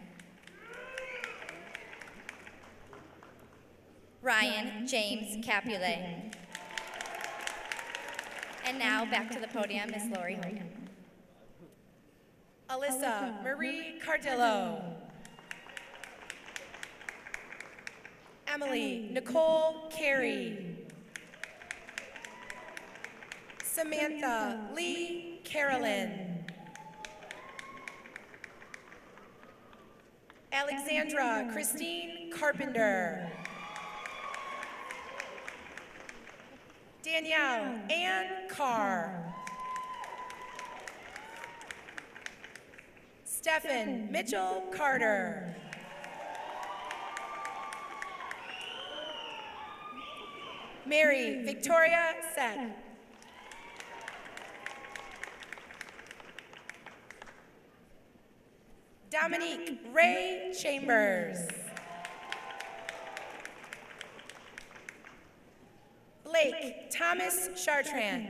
Ryan James Capulet. And now back to the podium, Miss Lori Hogan. Alyssa Marie Cardillo. Emily Nicole Carey. Samantha Lee Carolyn. Alexandra Christine Carpenter. Danielle Ann Carr. Stephen Mitchell Carter. Mary Victoria Seth. Dominique Ray Chambers. Blake Thomas Chartrand.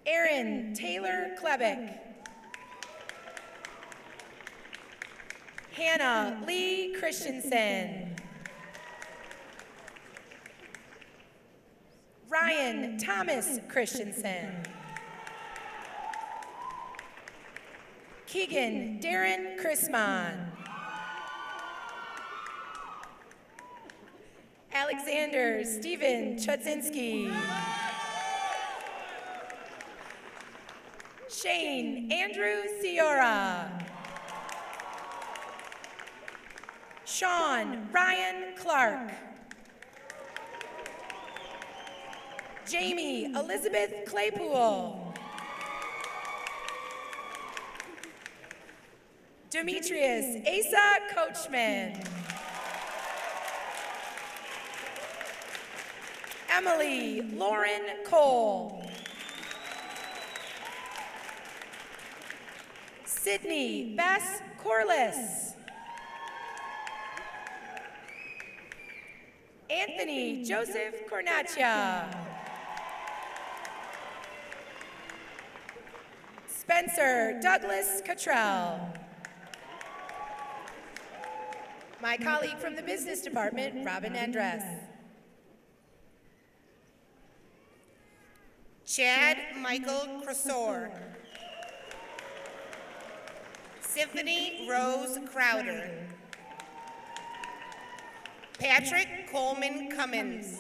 Aaron Taylor Klebeck. Hannah Lee Christensen. Ryan Thomas Christensen. Keegan Darren Chrismon. Alexander Stephen Chudzinski. Shane Andrew Ciora. Sean Ryan Clark. Jamie Elizabeth Claypool. Demetrius Asa Coachman. Emily Lauren Cole. Sydney Bess Corliss. Anthony Joseph Cornacchia. Spencer Douglas Cottrell. My colleague from the business department, Robin Andres. Chad Michael Cressor. Symphony Rose Crowder. Patrick Coleman Cummins.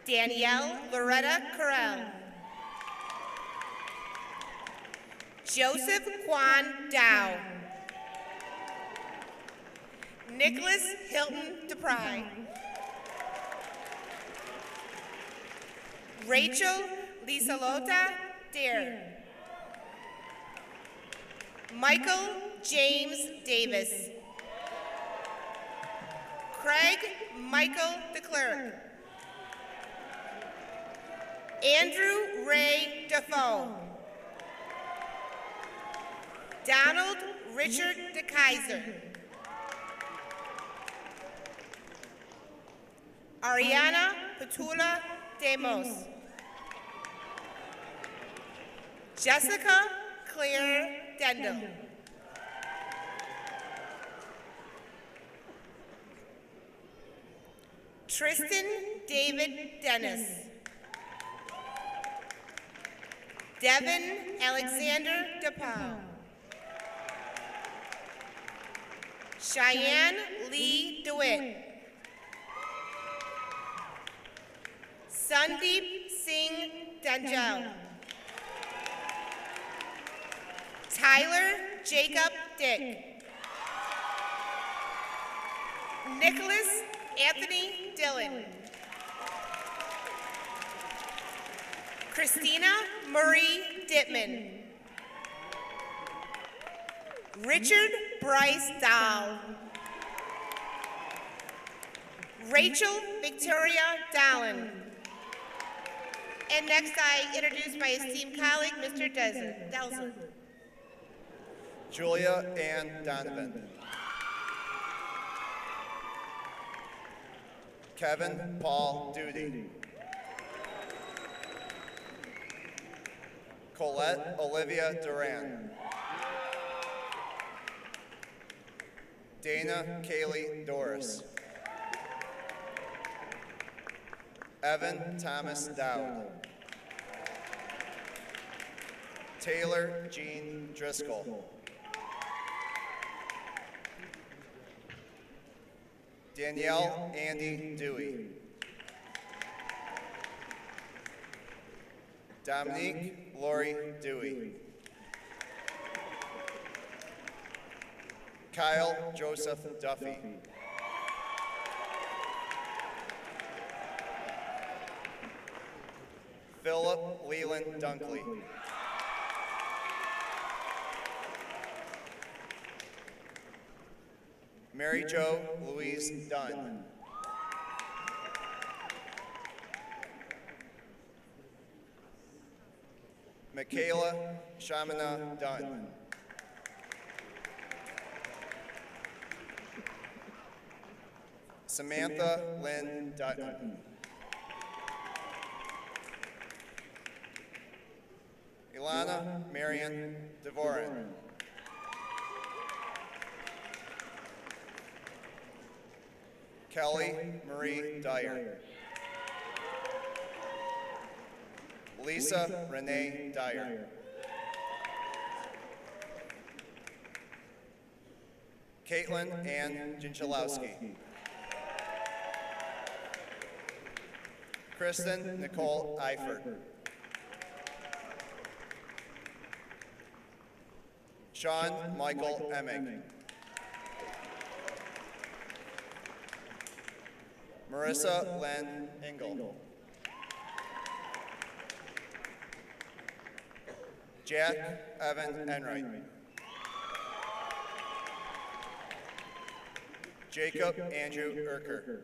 Danielle Loretta Carell. Joseph Quan Dow. Nicholas Hilton DePry. Rachel Lisalota Dare. Michael James Davis. Craig Michael DeClerc. Andrew Ray Defoe. Donald Richard DeKaiser. Ariana Petula Demos. Jessica Claire Dendel. Tristan David Dennis. Devin Alexander DePau. Cheyenne Lee DeWitt. Sandeep Singh Danjal. Tyler Jacob Dick. Nicholas Anthony Dillon. Christina Marie Dittman. Richard Bryce Dahl. Rachel Victoria Dallin. And next I introduce my esteemed colleague, Mr. Delson. Julia Ann Donovan. Kevin Paul Duty. Colette Olivia Duran. Dana Kaylee Doris. Evan Thomas Dowd. Taylor Jean Driscoll. Danielle Andy Dewey. Dominique Lori Dewey. Kyle Joseph Duffy. Philip Leland Dunkley. Mary Jo Louise Dunn. Michaela Shamina Dunn. Samantha Lynn Dutton. Ilana Marion Devoran. Kelly Marie Dyer. Lisa Renee Dyer. Caitlin Ann Ginchalowski. Kristen Nicole Eifert. Sean Michael Emig. Marissa Len Engel. Jack Evan Enright. Jacob Andrew Urker.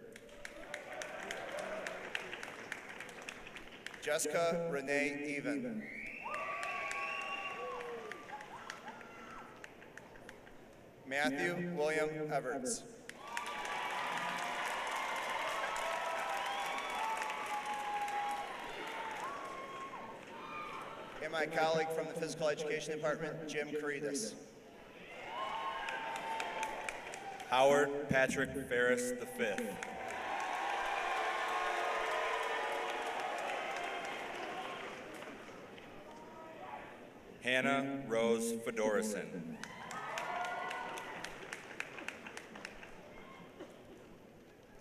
Jessica Renee Even. Matthew William Everts. And my colleague from the Physical Education Department, Jim Caritas. Howard Patrick Ferris V. Hannah Rose Fedorison.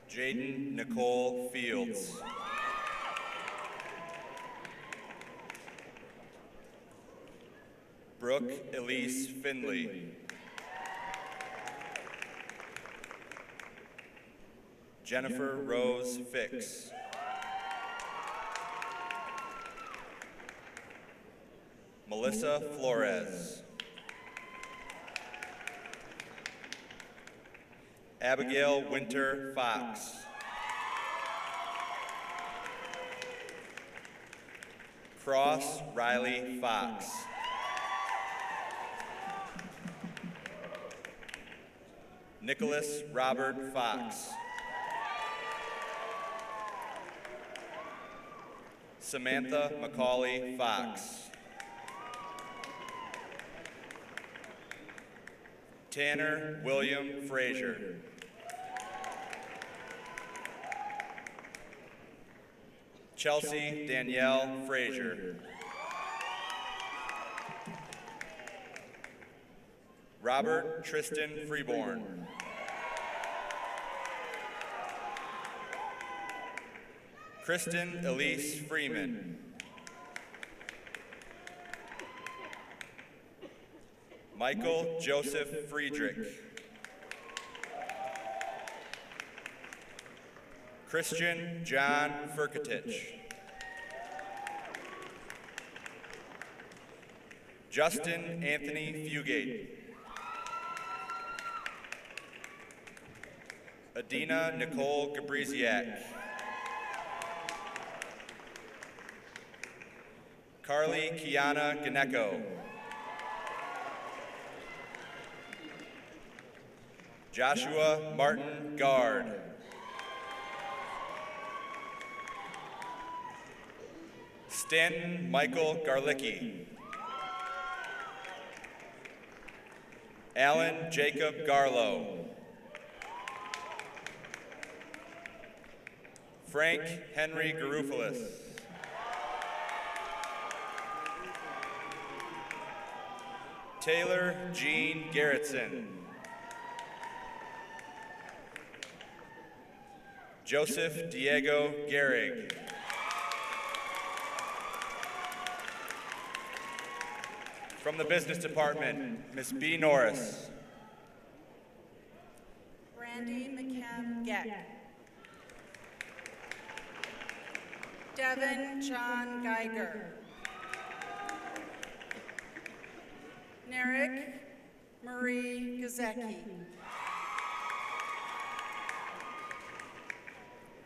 Jaden Nicole Fields. Brooke Elise Findley. Jennifer Rose Fix. Melissa Flores. Abigail Winter Fox. Cross Riley Fox. Nicholas Robert Fox. Samantha Macaulay Fox. Tanner William Frazier. Chelsea Danielle Frazier. Robert Tristan Freeborn. Kristen Elise Freeman. Michael Joseph Friedrich. Christian John Furkatich. Justin Anthony Fugate. Adina Nicole Gabriziak. Carly Kiana Ganeko. Joshua Martin Gard. Stanton Michael Garlicki. Alan Jacob Garlow. Frank Henry Garufalis. Taylor Jean Garrettson. Joseph Diego Gehrig. From the Business Department, Ms. B. Norris. Brandy McCann-Geck. Devin John Geiger. Narek Marie Gazecki.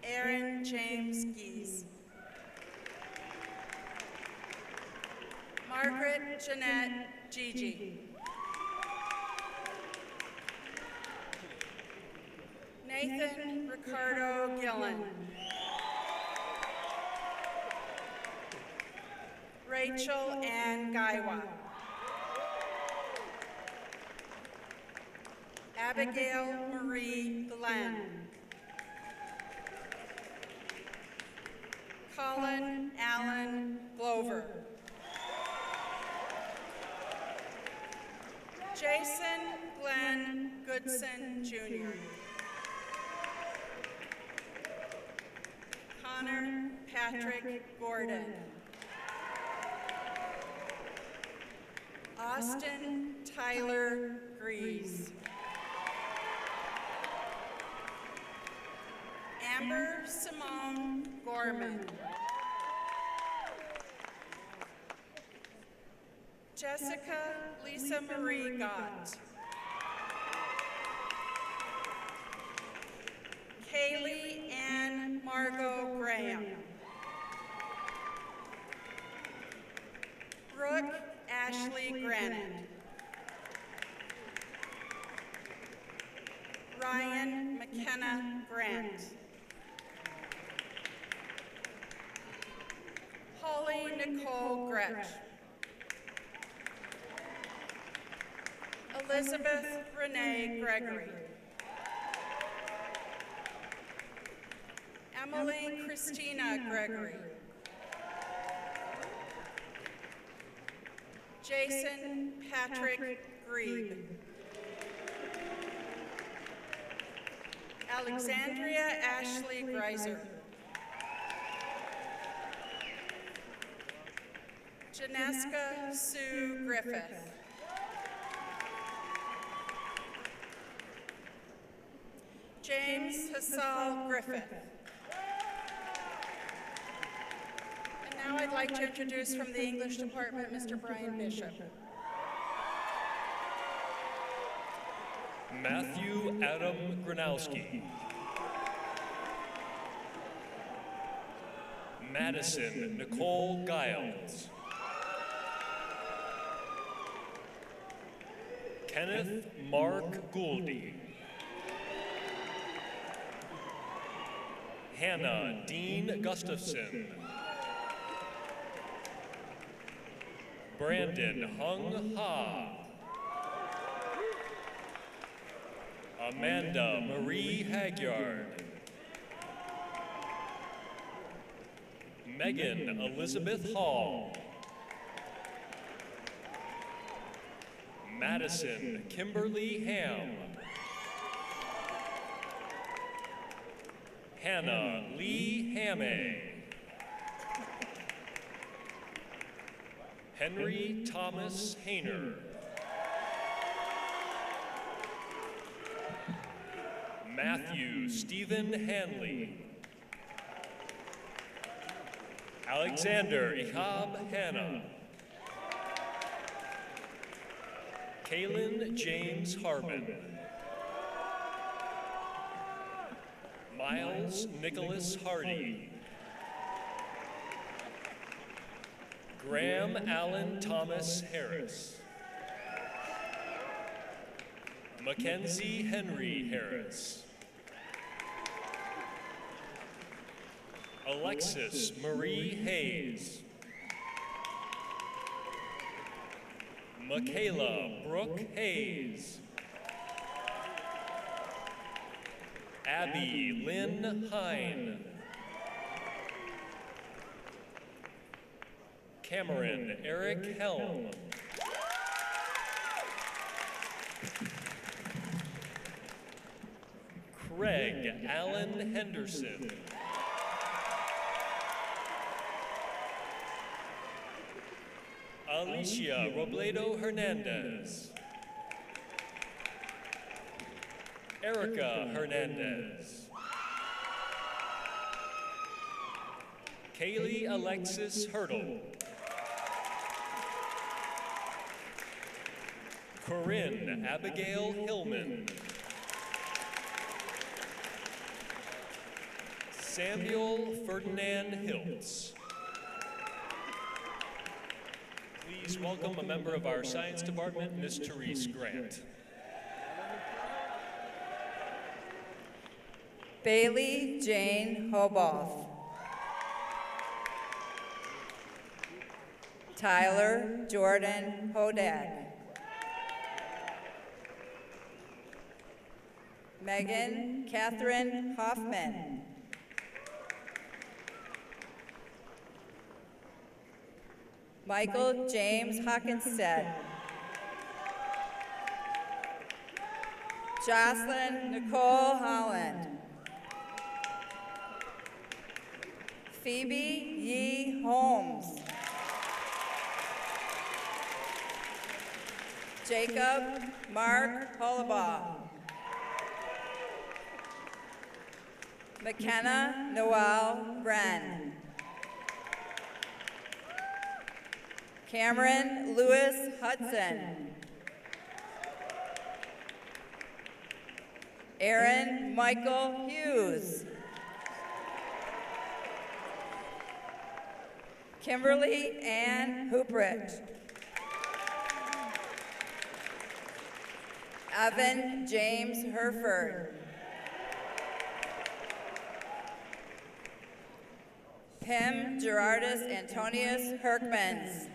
Aaron James Gies. Margaret Jeanette Gigi. Nathan Ricardo Gillen. Rachel Ann Gaiwa. Abigail Marie Glenn. Cullen Allen Glover. Jason Glenn Goodson Jr. Connor Patrick Gordon. Austin Tyler Grease. Amber Simone Gorman. Jessica Lisa Marie Gott. Kaylee Ann Margot Graham. Brooke Ashley Granite. Ryan McKenna Grant. Holly Nicole Gretsch. Elizabeth Renee Gregory. Emily Christina Gregory. Jason Patrick Grebe. Alexandria Ashley Greiser. Janeska Sue Griffith. James Hassal Griffith. And now I'd like to introduce from the English department, Mr. Brian Bishop. Matthew Adam Granowski. Madison Nicole Giles. Kenneth Mark Gouldy. Hannah Dean Gustafson. Brandon Hung Ha. Amanda Marie Hagyard. Megan Elizabeth Hall. Madison Kimberly Ham. Hannah Lee Hamme. Henry Thomas Hayner. Matthew Stephen Hanley. Alexander Ihab Hanna. Kaylin James Harmon. Miles Nicholas Hardy. Graham Allen Thomas Harris. Mackenzie Henry Harris. Alexis Marie Hayes. Michaela Brooke Hayes. Abby Lynn Hine. Cameron Eric Helm. Craig Allen Henderson. Alicia Robledo Hernandez. Erica Hernandez. Kaylee Alexis Hurdle. Corinne Abigail Hillman. Samuel Ferdinand Hiltz. Please welcome a member of our science department, Miss Therese Grant. Bailey Jane Hoboff. Tyler Jordan Hodag. Megan Catherine Hoffman. Michael James Hockenstead. Jocelyn Nicole Holland. Phoebe Yee Holmes. Jacob Mark Hollabaugh. McKenna Noel Bren. Cameron Lewis Hudson. Aaron Michael Hughes. Kimberly Ann Hooprich. Evan James Herford. Pim Gerardus Antonius Herkmans.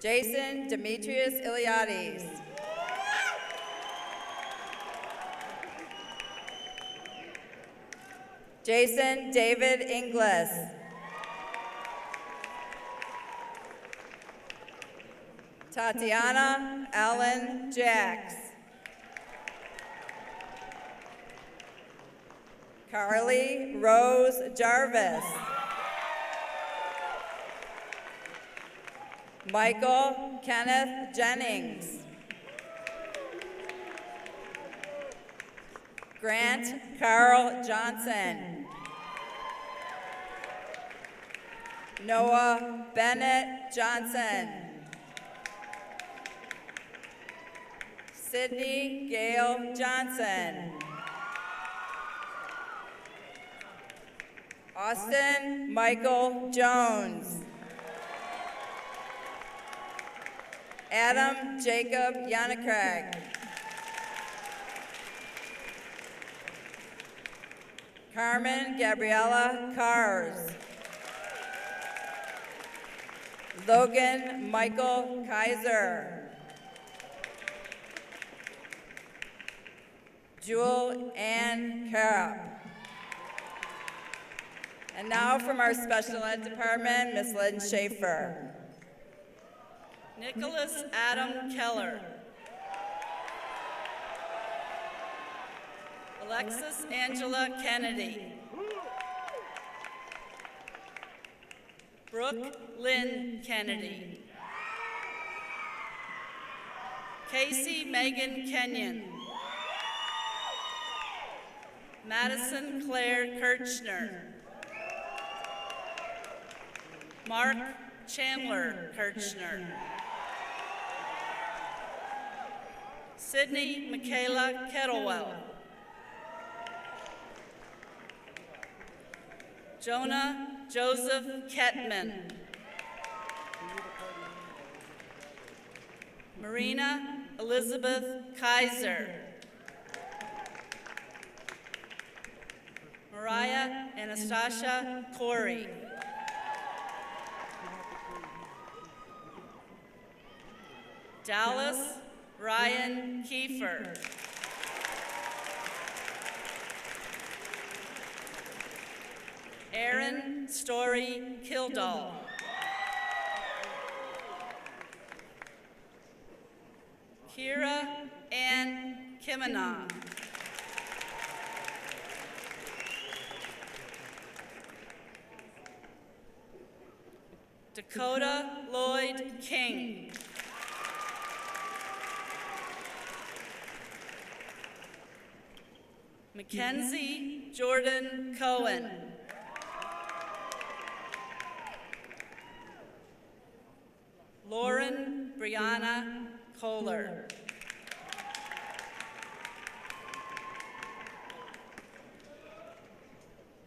Jason Demetrius Iliades. Jason David Inglis. Tatiana Ellen Jacks. Carly Rose Jarvis. Michael Kenneth Jennings. Grant Carl Johnson. Noah Bennett Johnson. Sydney Gail Johnson. Austin Michael Jones. Adam Jacob Yannicrag. Carmen Gabriella Cars. Logan Michael Kaiser. Jewel Ann Carup. And now from our special ed department, Ms. Lynn Schaefer. Nicholas Adam Keller. Alexis Angela Kennedy. Brooke Lynn Kennedy. Casey Megan Kenyon. Madison Claire Kirchner. Mark Chandler Kirchner. Sydney Michaela Kettlewell. Jonah Joseph Ketman. Marina Elizabeth Kaiser. Mariah Anastasia Corey. Dallas Ryan Kiefer. Aaron Story Kildall. Kira Ann Kimana. Dakota Lloyd King. Mackenzie Jordan Cohen. Lauren Brianna Kohler.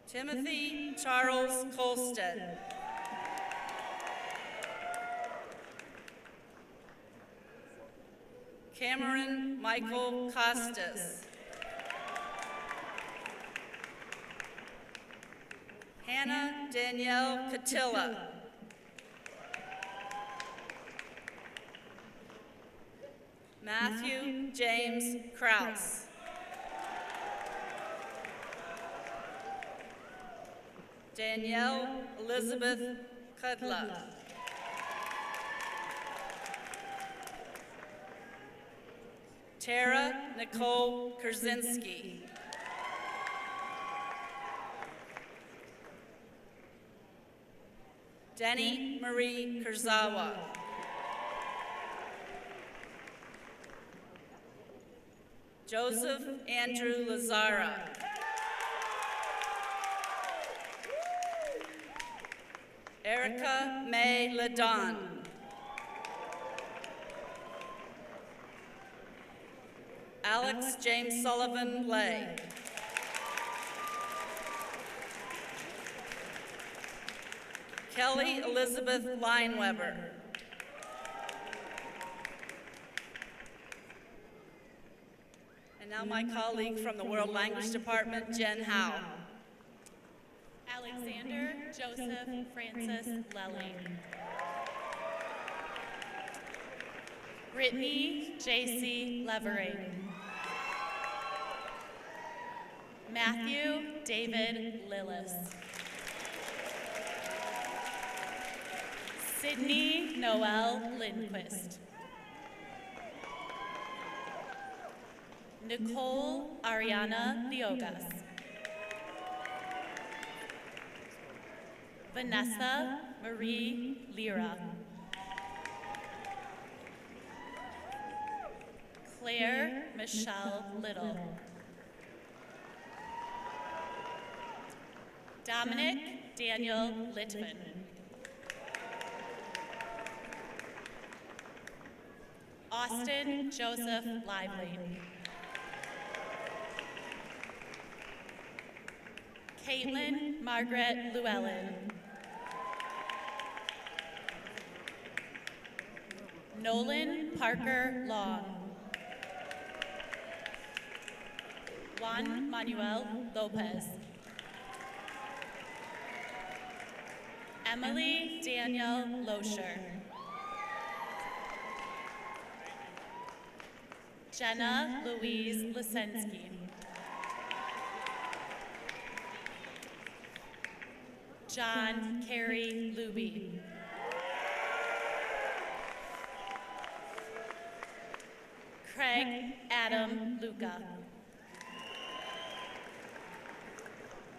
Timothy Charles Colston. Cameron Michael Costas. Hannah Danielle Catilla. Matthew James Kraus. Danielle Elizabeth Kudla. Tara Nicole Kerzinski. Denny Marie Kurzawa. Joseph Andrew Lazara. Erica May Ladon. Alex James Sullivan Lay. Kelly Elizabeth Lineweber. And now my colleague from the World Language Department, Jen Howe. Alexander Joseph Francis Lelly. Brittany J.C. Levering. Matthew David Lillis. Sydney Noel Lindquist. Nicole Ariana Leogas. Vanessa Marie Lira. Claire Michelle Little. Dominic Daniel Litvin. Austin Joseph Lively. Caitlin Margaret Llewellyn. Nolan Parker Long. Juan Manuel Lopez. Emily Danielle Loescher. Jenna Louise Lisensky. John Carey Luby. Craig Adam Luca.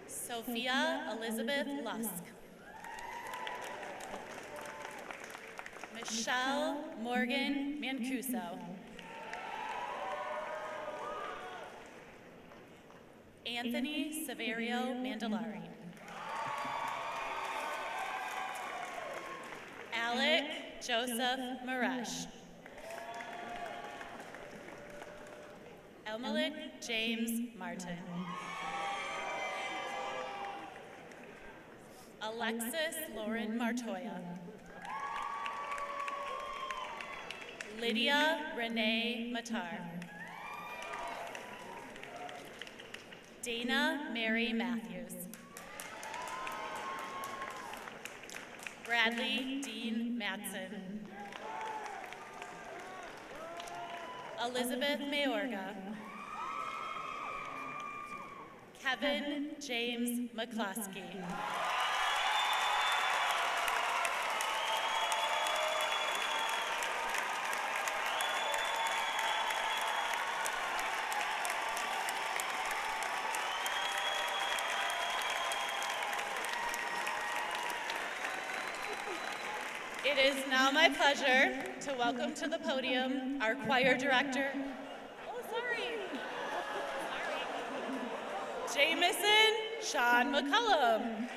Sophia Elizabeth Lusk. Michelle Morgan Mancuso. Anthony Severio Mandalari. Alec Joseph Maresh. Elmalik James Martin. Alexis Lauren Martoya. Lydia Renee Matar. Dana Mary Matthews. Bradley Dean Matson. Elizabeth Mayorga. Kevin James McCloskey. It is now my pleasure to welcome to the podium our choir director. Oh, sorry. Jameson Sean McCullum.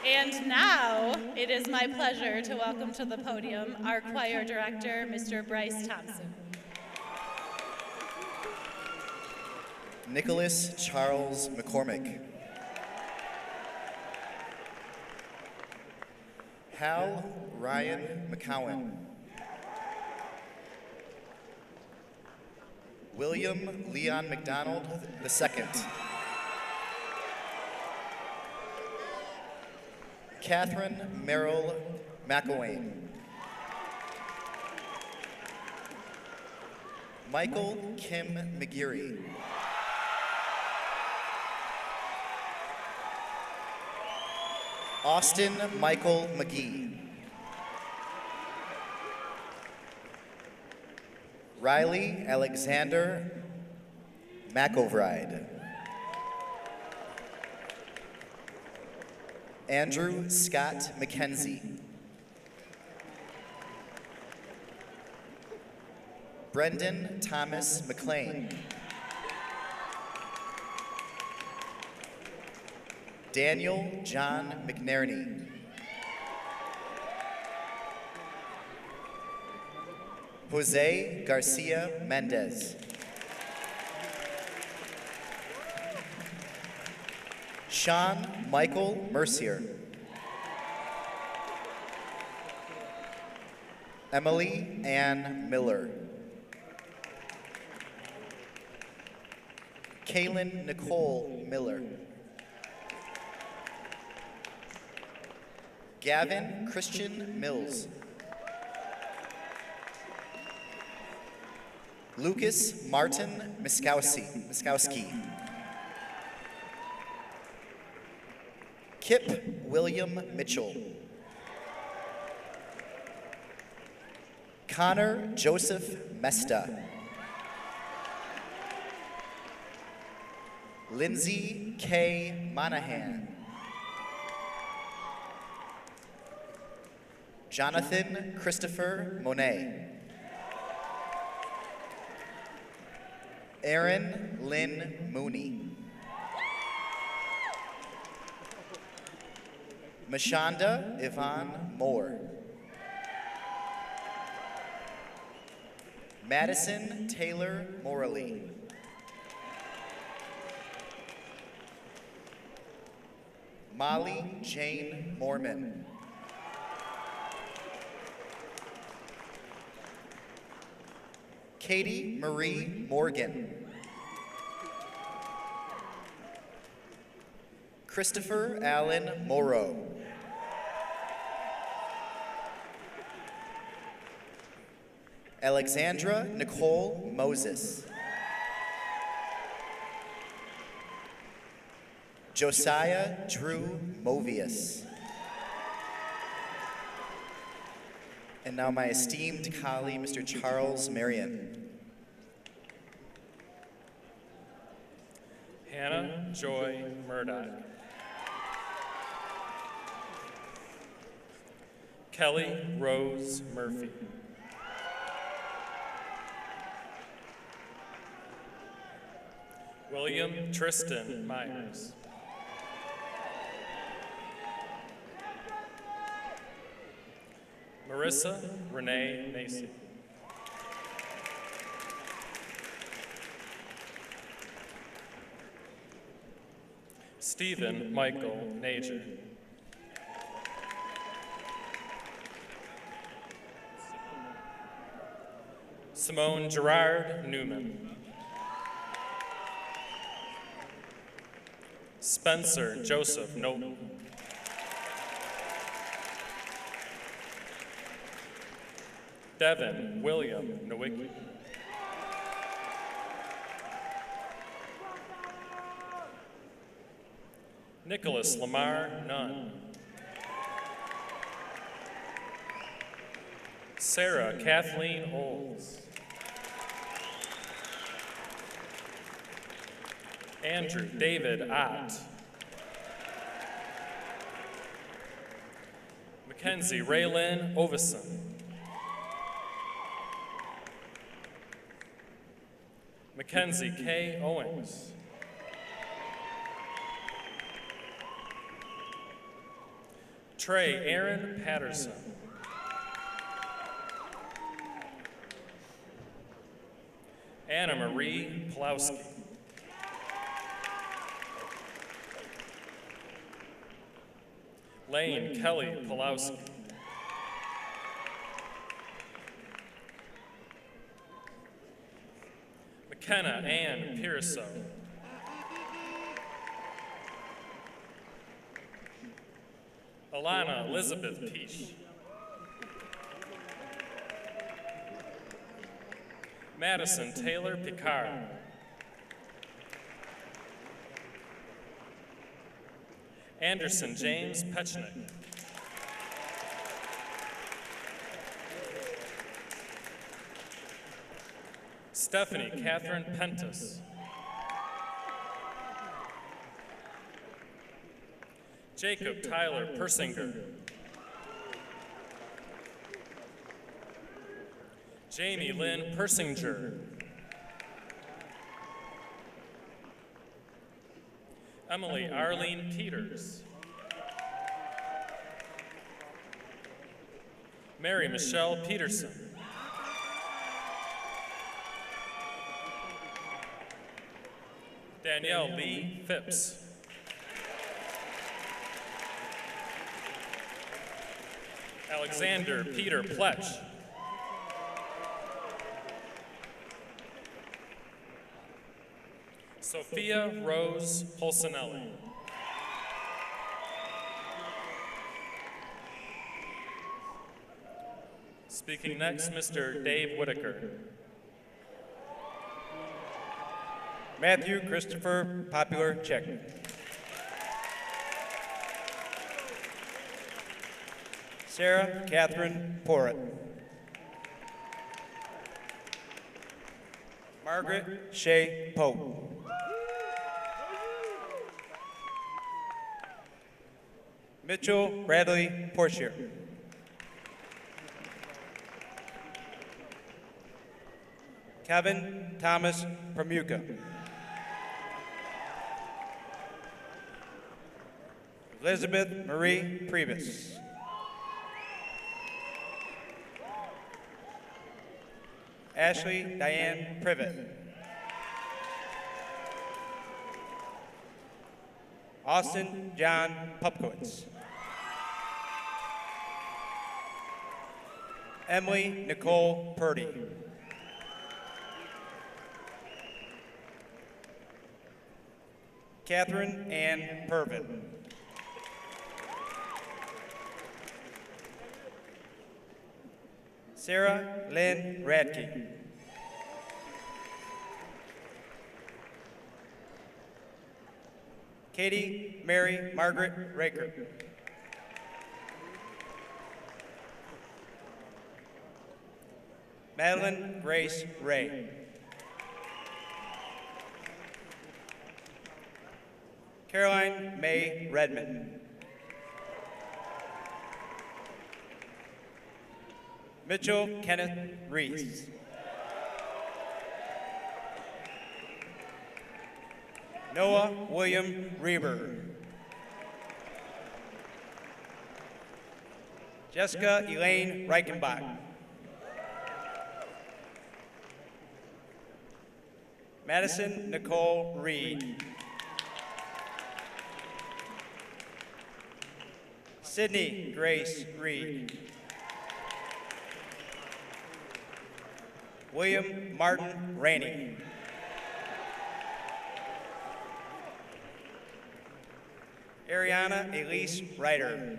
And now it is my pleasure to welcome to the podium our choir director, Mr. Bryce Thompson. Nicholas Charles McCormick. Hal Ryan McCowan. William Leon McDonald II. Catherine Merrill McElwain. Michael Kim McGeary. Austin Michael McGee. Riley Alexander McElvride. Andrew Scott McKenzie. Brendan Thomas McLean. Daniel John McNerney. Jose Garcia Mendez. Sean Michael Mercier. Emily Ann Miller. Kaylin Nicole Miller. Gavin Christian Mills. Lucas Martin Miskowski. Kip William Mitchell. Connor Joseph Mesta. Lindsay K. Monahan. Jonathan Christopher Monet. Aaron Lynn Mooney. Mashonda Yvonne Moore. Madison Taylor Morley. Molly Jane Mormon. Katie Marie Morgan. Christopher Allen Morrow. Alexandra Nicole Moses. Josiah Drew Movius. And now my esteemed colleague, Mr. Charles Marion. Hannah Joy Murdoch. Kelly Rose Murphy. William Tristan Myers. Marissa Renee Macy. Stephen Michael Nager. Simone Gerard Newman. Spencer Joseph Noble. Devin William Nowicki. Nicholas Lamar Nunn. Sarah Kathleen Olds. Andrew David Ott. Mackenzie Raylyn Ovison. Mackenzie K. Owens. Trey Aaron Patterson. Anna Marie Pulowski. Lane Kelly Pulowski. McKenna Ann Pearso. Alana Elizabeth Peach. Madison Taylor Picard. Anderson James Pechnick. Stephanie Catherine Pentus. Jacob Tyler Persinger. Jamie Lynn Persinger. Emily Arlene Peters. Mary Michelle Peterson. Danielle Lee Phipps. Alexander Peter Pletch. Sophia Rose Polsinelli. Speaking next, Mr. Dave Whitaker. Matthew Christopher Popular Chick. Sarah Catherine Porritt. Margaret Shea Pope. Mitchell Bradley Portier. Kevin Thomas Pramuka. Elizabeth Marie Priebus. Ashley Diane Privet. Austin John Pupkowitz. Emily Nicole Purdy. Catherine Ann Purvin. Sarah Lynn Radke. Katie Mary Margaret Raker. Madeline Grace Ray. Caroline May Redmond. Mitchell Kenneth Reese. Noah William Reber. Jessica Elaine Reichenbach. Madison Nicole Reed. Sydney Grace Reed. William Martin Rainey. Ariana Elise Ryder.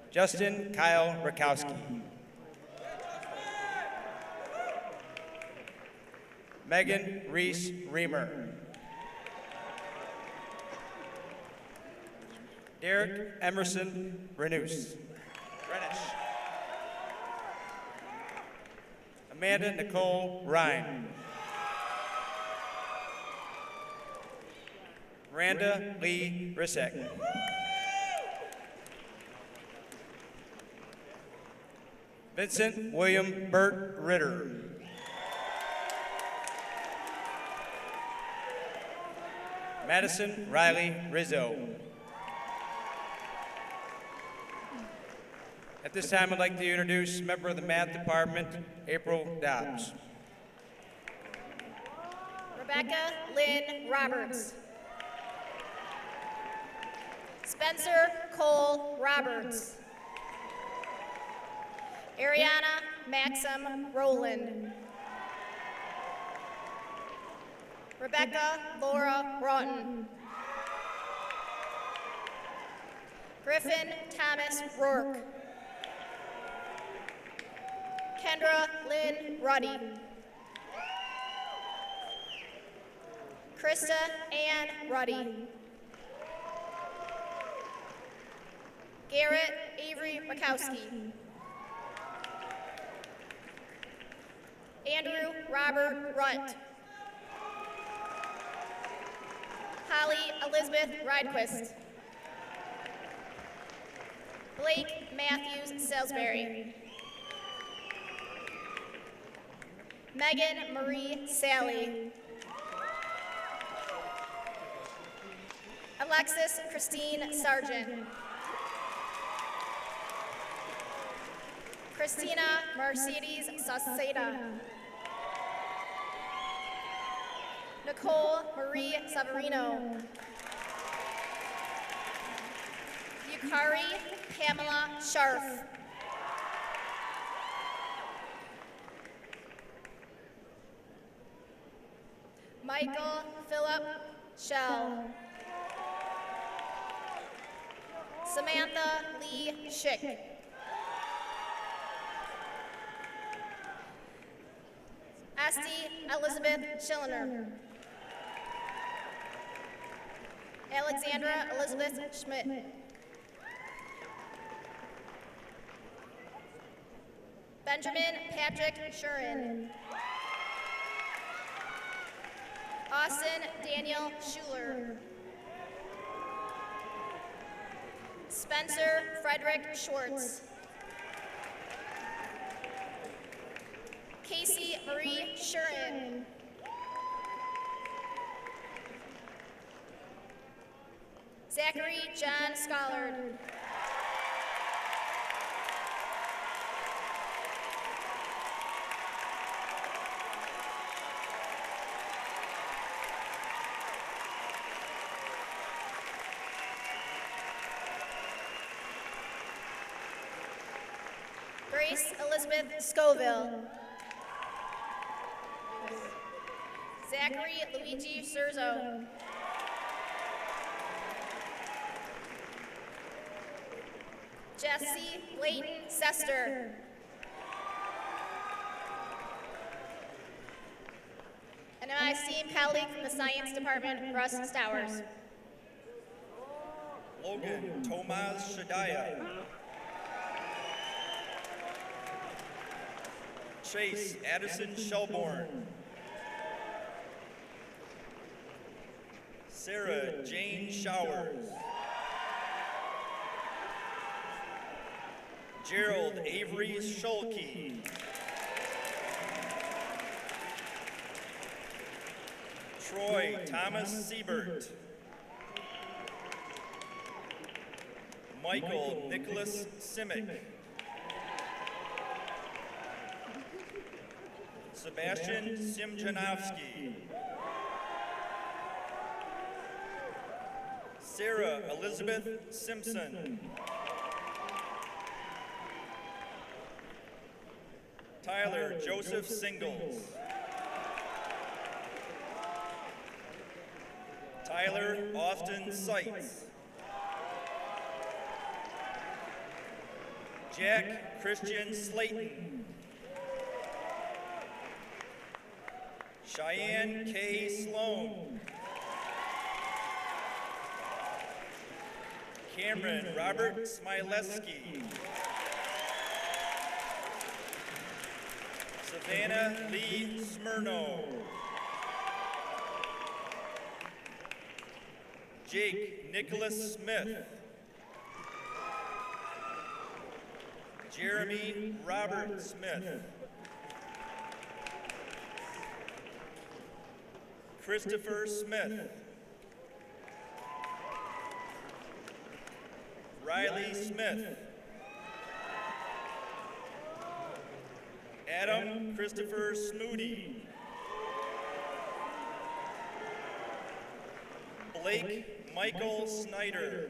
Justin Kyle Rakowski. Megan Reese Reamer. Derek Emerson Renus. Amanda Nicole Ryan. Miranda Lee Risek. Vincent William Burt Ritter. Madison Riley Rizzo. At this time, I'd like to introduce member of the math department, April Dobbs. Rebecca Lynn Roberts. Spencer Cole Roberts. Ariana Maxim Rowland. Rebecca Laura Broughton. Griffin Thomas Rourke. Kendra Lynn Ruddy. Krista Ann Ruddy. Garrett Avery Rakowski. Andrew Robert Runt. Holly Elizabeth Rydquist. Blake Matthews Salisbury. Megan Marie Sally. Alexis Christine Sargent. Christina Mercedes Sauceda. Nicole Marie Savarino. Yukari Pamela Scharf. Michael Philip Schell. Samantha Lee Schick. Esty Elizabeth Schillner. Alexandra Elizabeth Schmidt. Benjamin Patrick Shurin. Austin Daniel Schuler. Spencer Frederick Schwartz. Casey Marie Shurin. Zachary John Schollard. Grace Elizabeth Scoville. Zachary Luigi Surzo. Jesse Layton Sester. And my esteemed colleague from the Science Department, Russ Stowers. Logan Tomas Shadaya. Chase Addison Shelbourne. Sarah Jane Showers. Gerald Avery Schulke. Troy Thomas Siebert. Michael Nicholas Simic. Sebastian Simjanovsky. Sarah Elizabeth Simpson. Tyler Joseph Singles. Tyler Austin Seitz. Jack Christian Slayton. Cheyenne K. Sloan. Cameron Robert Smileski. Savannah Lee Smirno. Jake Nicholas Smith. Jeremy Robert Smith. Christopher Smith. Riley Smith. Adam Christopher Smoody. Blake Michael Snyder.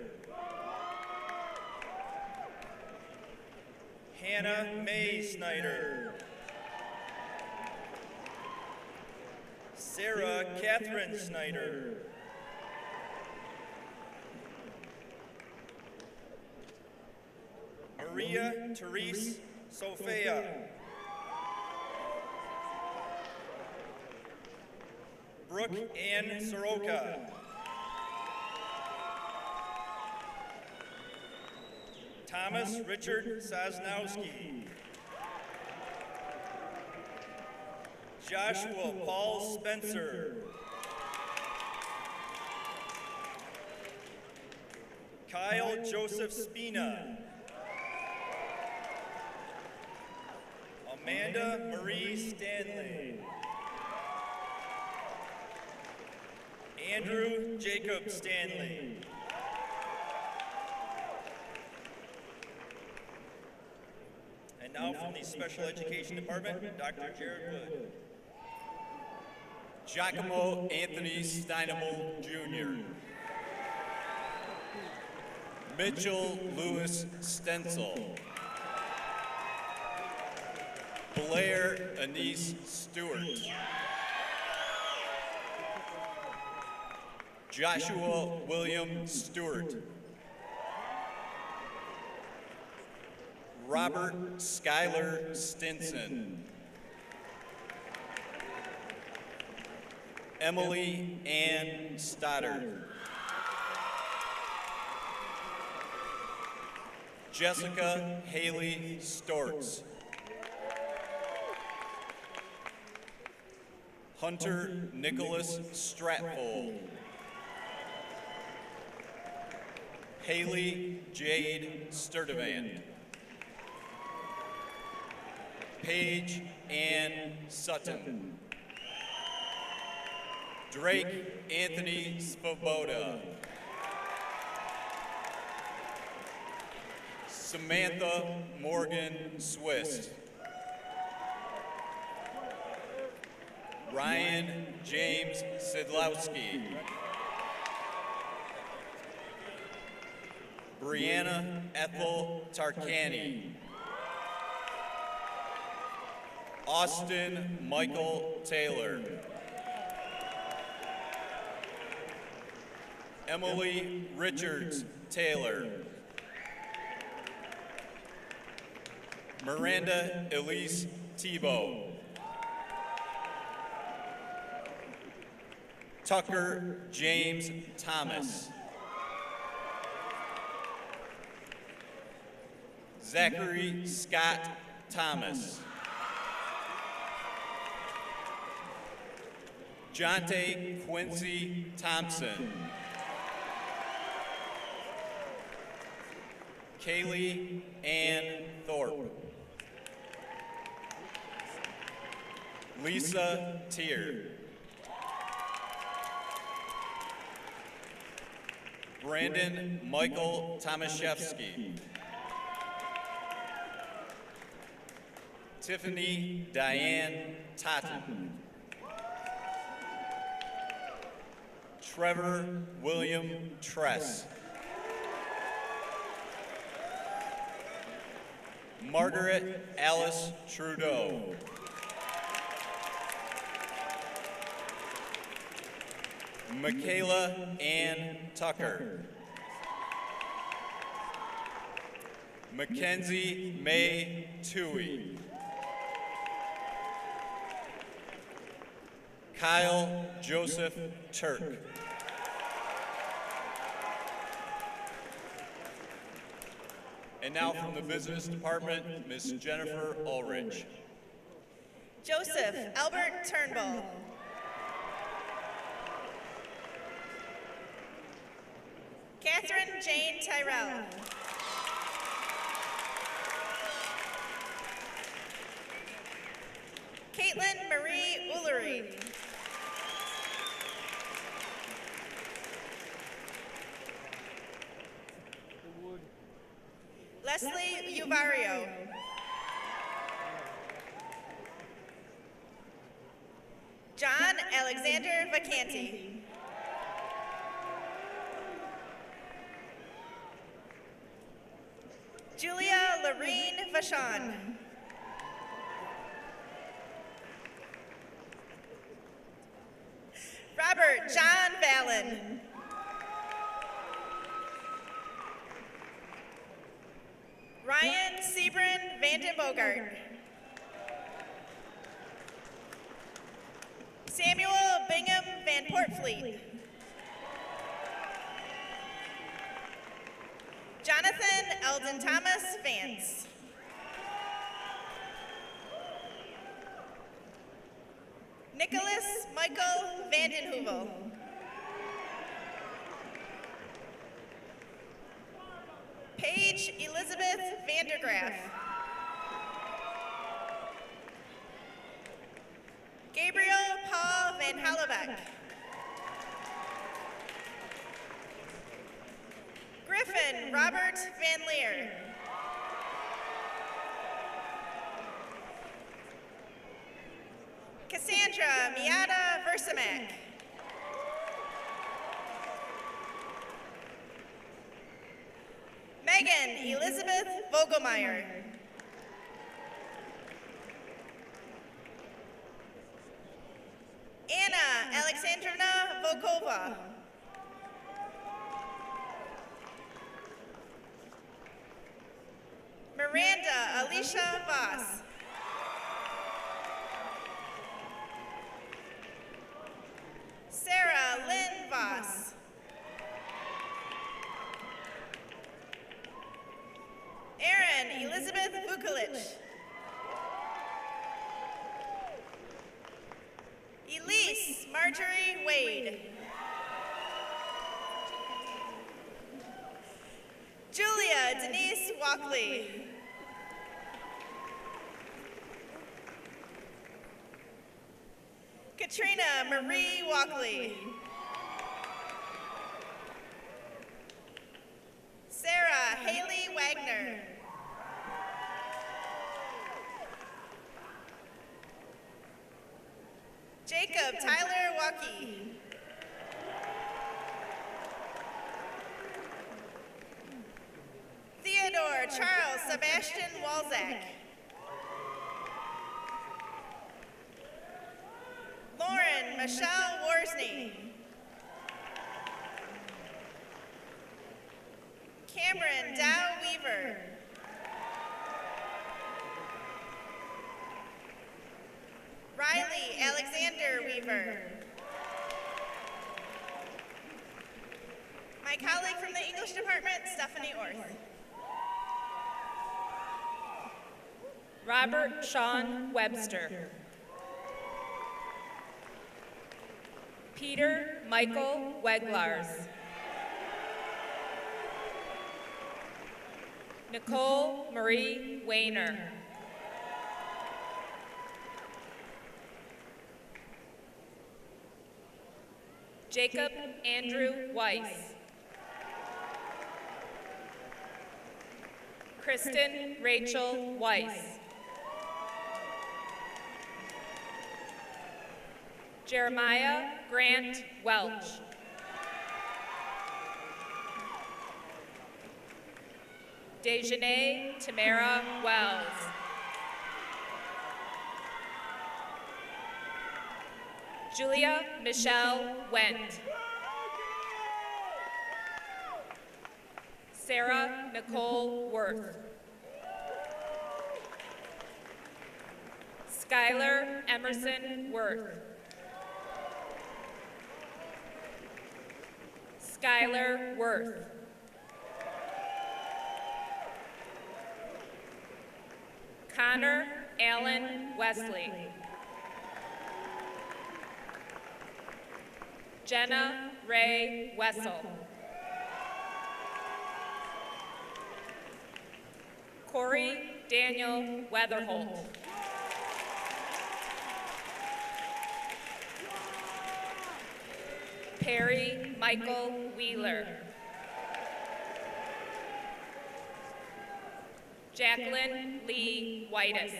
Hannah Mae Snyder. Sarah Catherine Snyder. Maria Therese Sofia. Brooke Ann Soroka. Thomas Richard Sosnowski. Joshua Paul Spencer. Kyle Joseph Spina. Amanda Marie Stanley. Andrew Jacob Stanley. And now from the Special Education Department, Dr. Jared Wood. Giacomo Anthony Steinable Jr. Mitchell Lewis Stencil. Blair Anise Stewart. Joshua William Stewart. Robert Schuyler Stinson. Emily Ann Stoddard. Jessica Haley Stortz. Hunter Nicholas Stratfold. Haley Jade Sturdivant. Paige Ann Sutton. Drake Anthony Svoboda. Samantha Morgan Swiss. Ryan James Sidlowski. Brianna Ethel Tarkani. Austin Michael Taylor. Emily Richards Taylor. Miranda Elise Tebow. Tucker James Thomas. Zachary Scott Thomas. Jonte Quincy Thompson. Kaylee Ann Thorpe. Lisa Tier. Brandon Michael Tomaszewski. Tiffany Diane Totten. Trevor William Tress. Margaret Alice Trudeau. Michaela Ann Tucker. Mackenzie May Toohey. Kyle Joseph Turk. And now from the Business Department, Ms. Jennifer Ulrich. Joseph Albert Turnbull. Tyrell. Caitlin Marie Ullery. Leslie Uvario. John Alexander Vacanti. Julia Lorene Vachon. Robert John Vallon. Ryan Sebrin Vanden Bogart. Samuel Bingham Van Portfleet. Jonathan Eldon Thomas Vance. Nicholas Michael Vandenhoevel. Paige Elizabeth Vandergraaf. Gabriel Paul Van Hallebeck. Griffin Robert Van Leer. Cassandra Miata Versamak. Megan Elizabeth Vogelmeyer. Anna Alexandrovna Volkova. Miranda Alicia Voss. Sarah Lynn Voss. Erin Elizabeth Vukolich. Elise Marjorie Wade. Julia Denise Walkley. Katrina Marie Walkley. Sarah Haley Wagner. Jacob Tyler Waukee. Theodore Charles Sebastian Walzak. Lauren Michelle Worsney. Cameron Dow Weaver. Riley Alexander Weaver. My colleague from the English department, Stephanie Orth. Robert Sean Webster. Peter Michael Weglars. Nicole Marie Wayner. Jacob Andrew Weiss. Kristen Rachel Weiss. Jeremiah Grant Welch. Dejanay Tamara Wells. Julia Michelle Wendt. Sarah Nicole Worth. Skylar Emerson Worth. Skylar Worth. Connor Allen Wesley. Jenna Ray Wessel. Corey Daniel Weatherholt. Perry Michael Wheeler. Jacqueline Lee Whitus.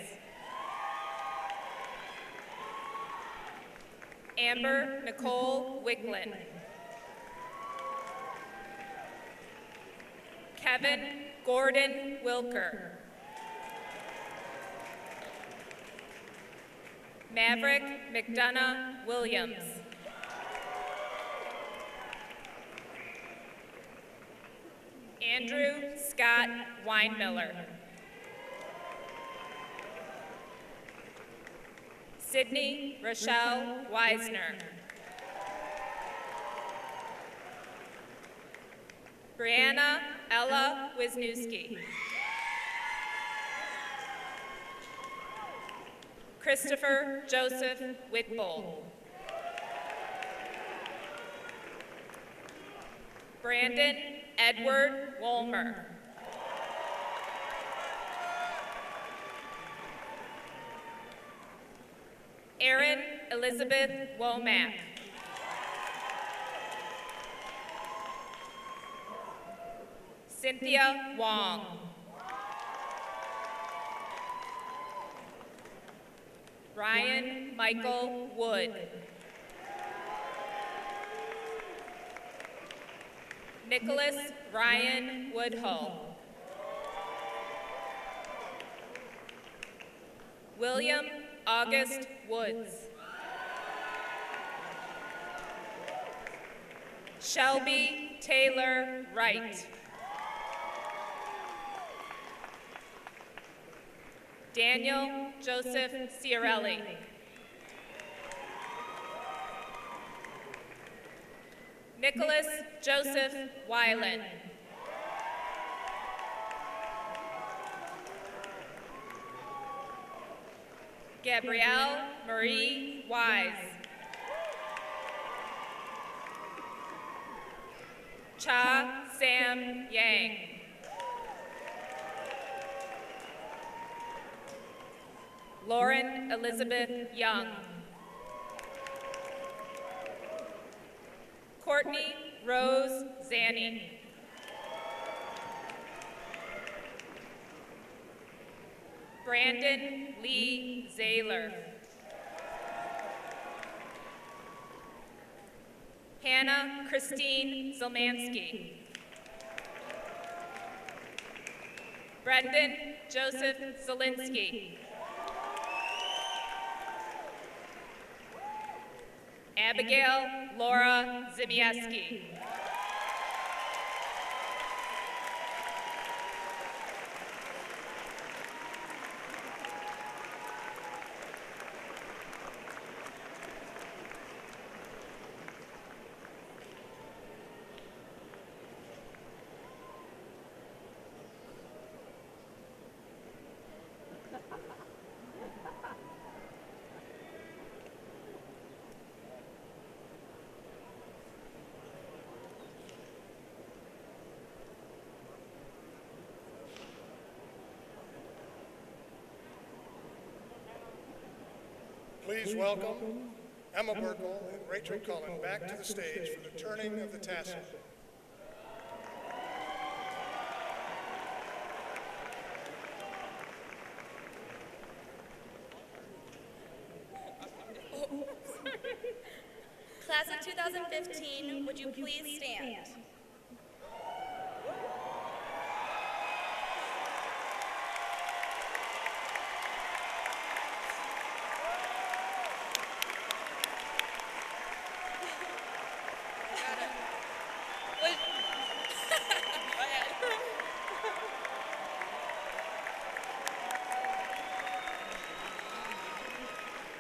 Amber Nicole Wicklin. Kevin Gordon Wilker. Maverick McDonough Williams. Andrew Scott Weinmiller. Sydney Rochelle Weisner. Brianna Ella Wisniewski. Christopher Joseph Whitbold. Brandon Edward Wolmer. Erin Elizabeth Womack. Cynthia Wong. Ryan Michael Wood. Nicholas Ryan Woodhull. William August Woods. Shelby Taylor Wright. Daniel Joseph Ciarelli. Nicholas Joseph Weiland. Gabrielle Marie Wise. Cha Sam Yang. Lauren Elizabeth Young. Courtney Rose Zanny. Brandon Lee Zahler. Hannah Christine Zalmansky. Brendan Joseph Zielinski. Abigail Laura Zimieski. Please welcome Emma Burkle and Rachel Cullen back to the stage for the turning of the tassel. Class of 2015, would you please stand?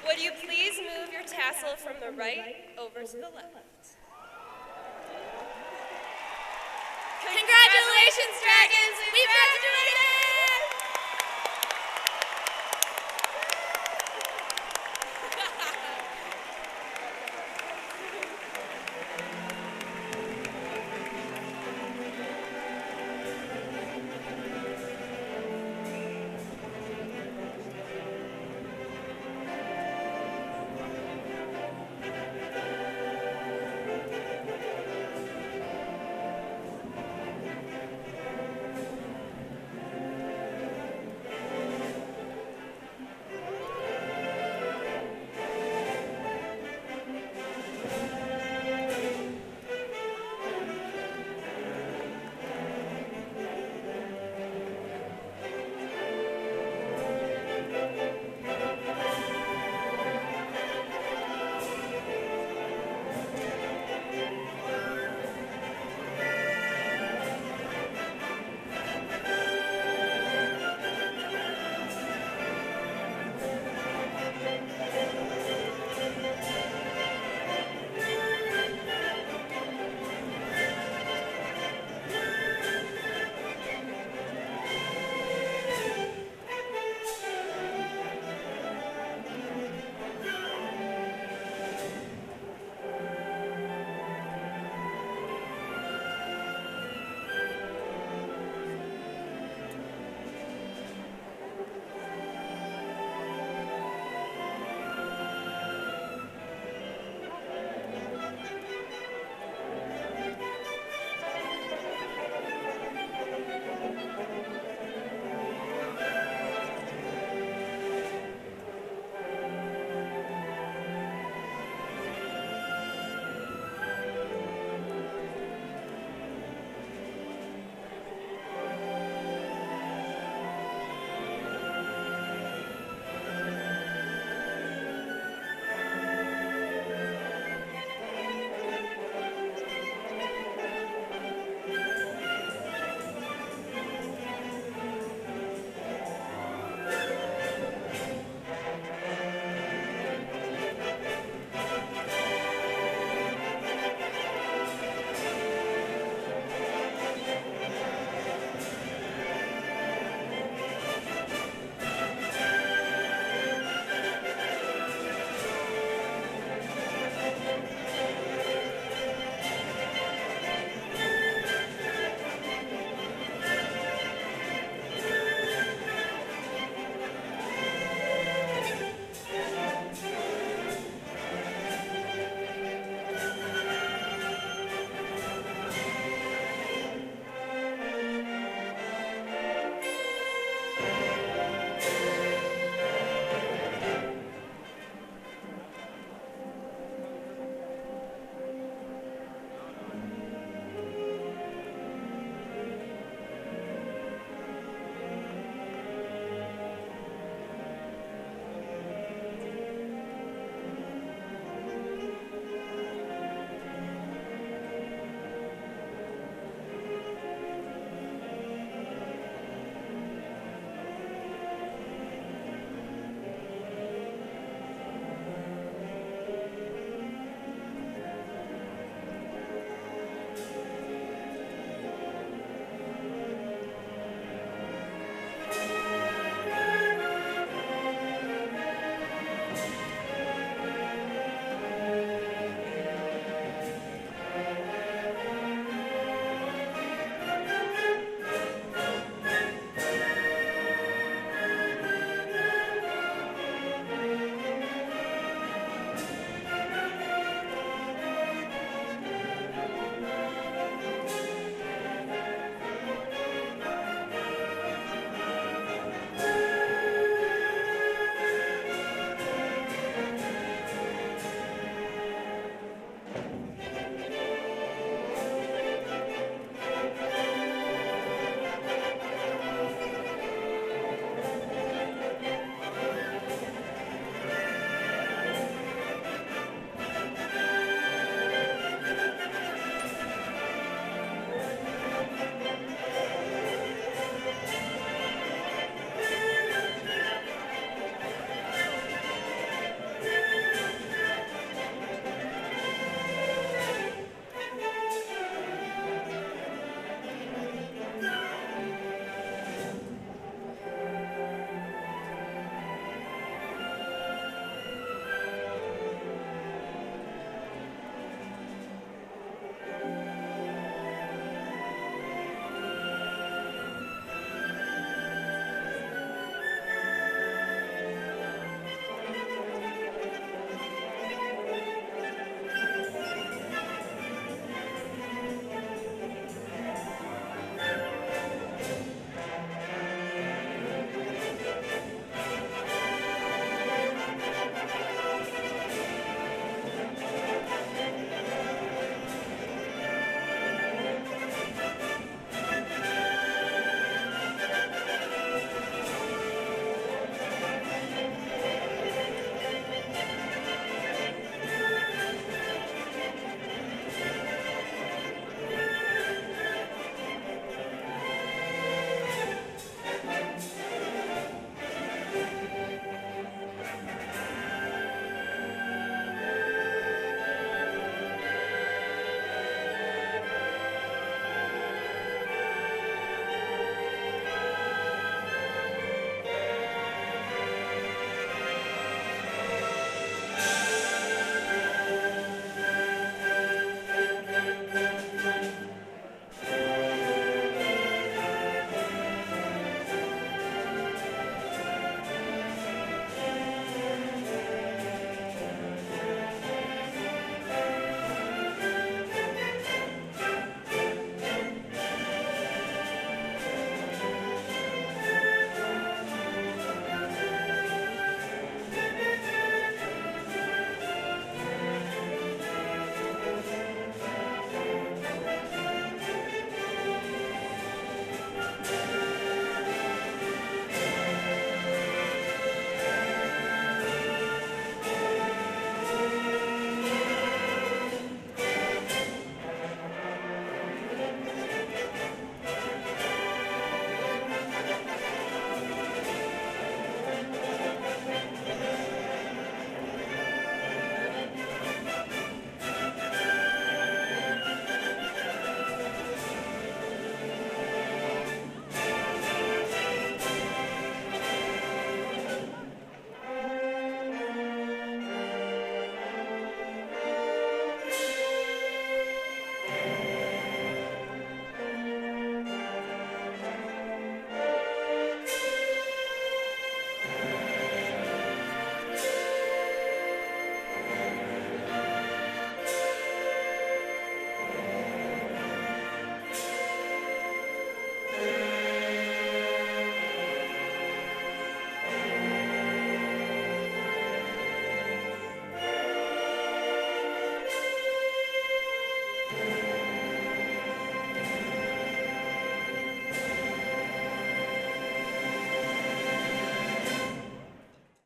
Would you please move your tassel from the right over to the left? Congratulations, Dragons!